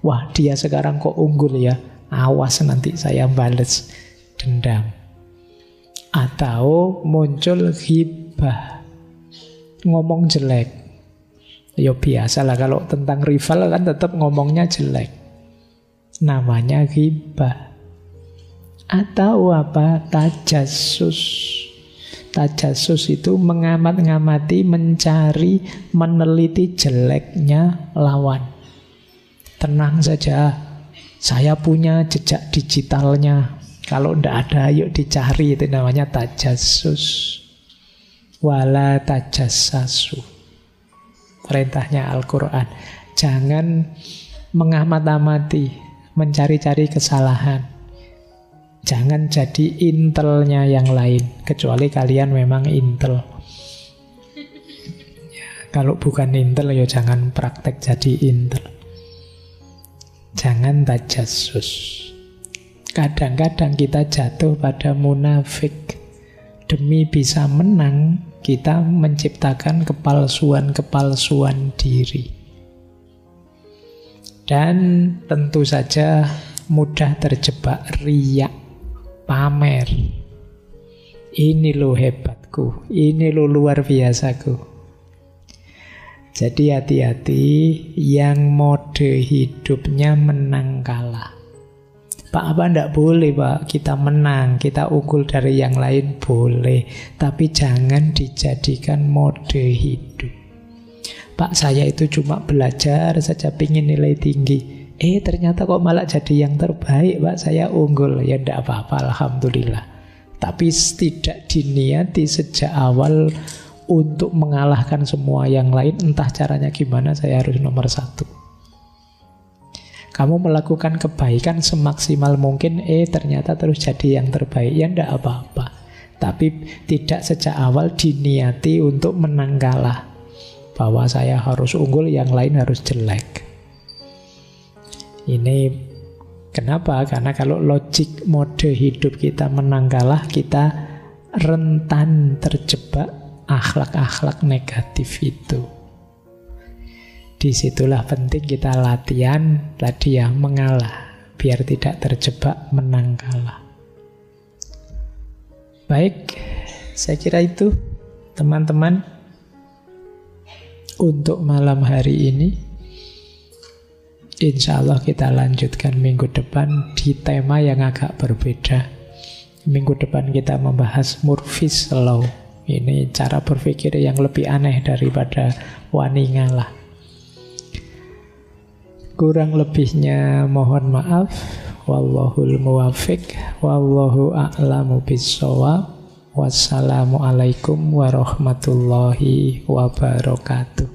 Wah, dia sekarang kok unggul ya, awas nanti saya bales, dendam. Atau muncul ghibah, ngomong jelek. Ya biasalah kalau tentang rival kan tetap ngomongnya jelek. Namanya ghibah. Atau apa? Tajassus. Tajassus itu mengamat-ngamati, mencari, meneliti jeleknya lawan. Tenang saja, saya punya jejak digitalnya. Kalau tidak ada, yuk dicari. Itu namanya tajassus. Wala tajassasu. Perintahnya Al-Quran. Jangan mengamat-amati, mencari-cari kesalahan. Jangan jadi intelnya yang lain, kecuali kalian memang intel. Kalau bukan intel ya jangan praktek jadi intel. Jangan tajassus. Kadang-kadang kita jatuh pada munafik. Demi bisa menang, kita menciptakan kepalsuan-kepalsuan diri. Dan tentu saja mudah terjebak riya, pamer. Ini lo hebatku, ini lo luar biasaku. Jadi hati-hati yang mode hidupnya menang kalah. Pak, apa enggak boleh Pak, kita menang, kita unggul dari yang lain boleh, tapi jangan dijadikan mode hidup. Pak, saya itu cuma belajar saja, pingin nilai tinggi. Ternyata kok malah jadi yang terbaik Pak, saya unggul. Ya enggak apa-apa, alhamdulillah. Tapi tidak diniati sejak awal untuk mengalahkan semua yang lain, entah caranya gimana, saya harus nomor 1. Kamu melakukan kebaikan semaksimal mungkin, ternyata terus jadi yang terbaik, ya enggak apa-apa. Tapi tidak sejak awal diniati untuk menang kalah, bahwa saya harus unggul, yang lain harus jelek. Ini kenapa? Karena kalau logik mode hidup kita menang kalah, kita rentan terjebak akhlak-akhlak negatif itu. Disitulah penting kita latihan tadi ya, mengalah, biar tidak terjebak menang kalah. Baik, saya kira itu teman-teman untuk malam hari ini. Insya Allah kita lanjutkan minggu depan di tema yang agak berbeda. Minggu depan kita membahas Murphy's Law. Ini cara berpikir yang lebih aneh daripada wani ngalah. Kurang lebihnya mohon maaf. Wallahul muwafiq, wallahu a'lamu bissawab. Wassalamualaikum warahmatullahi wabarakatuh.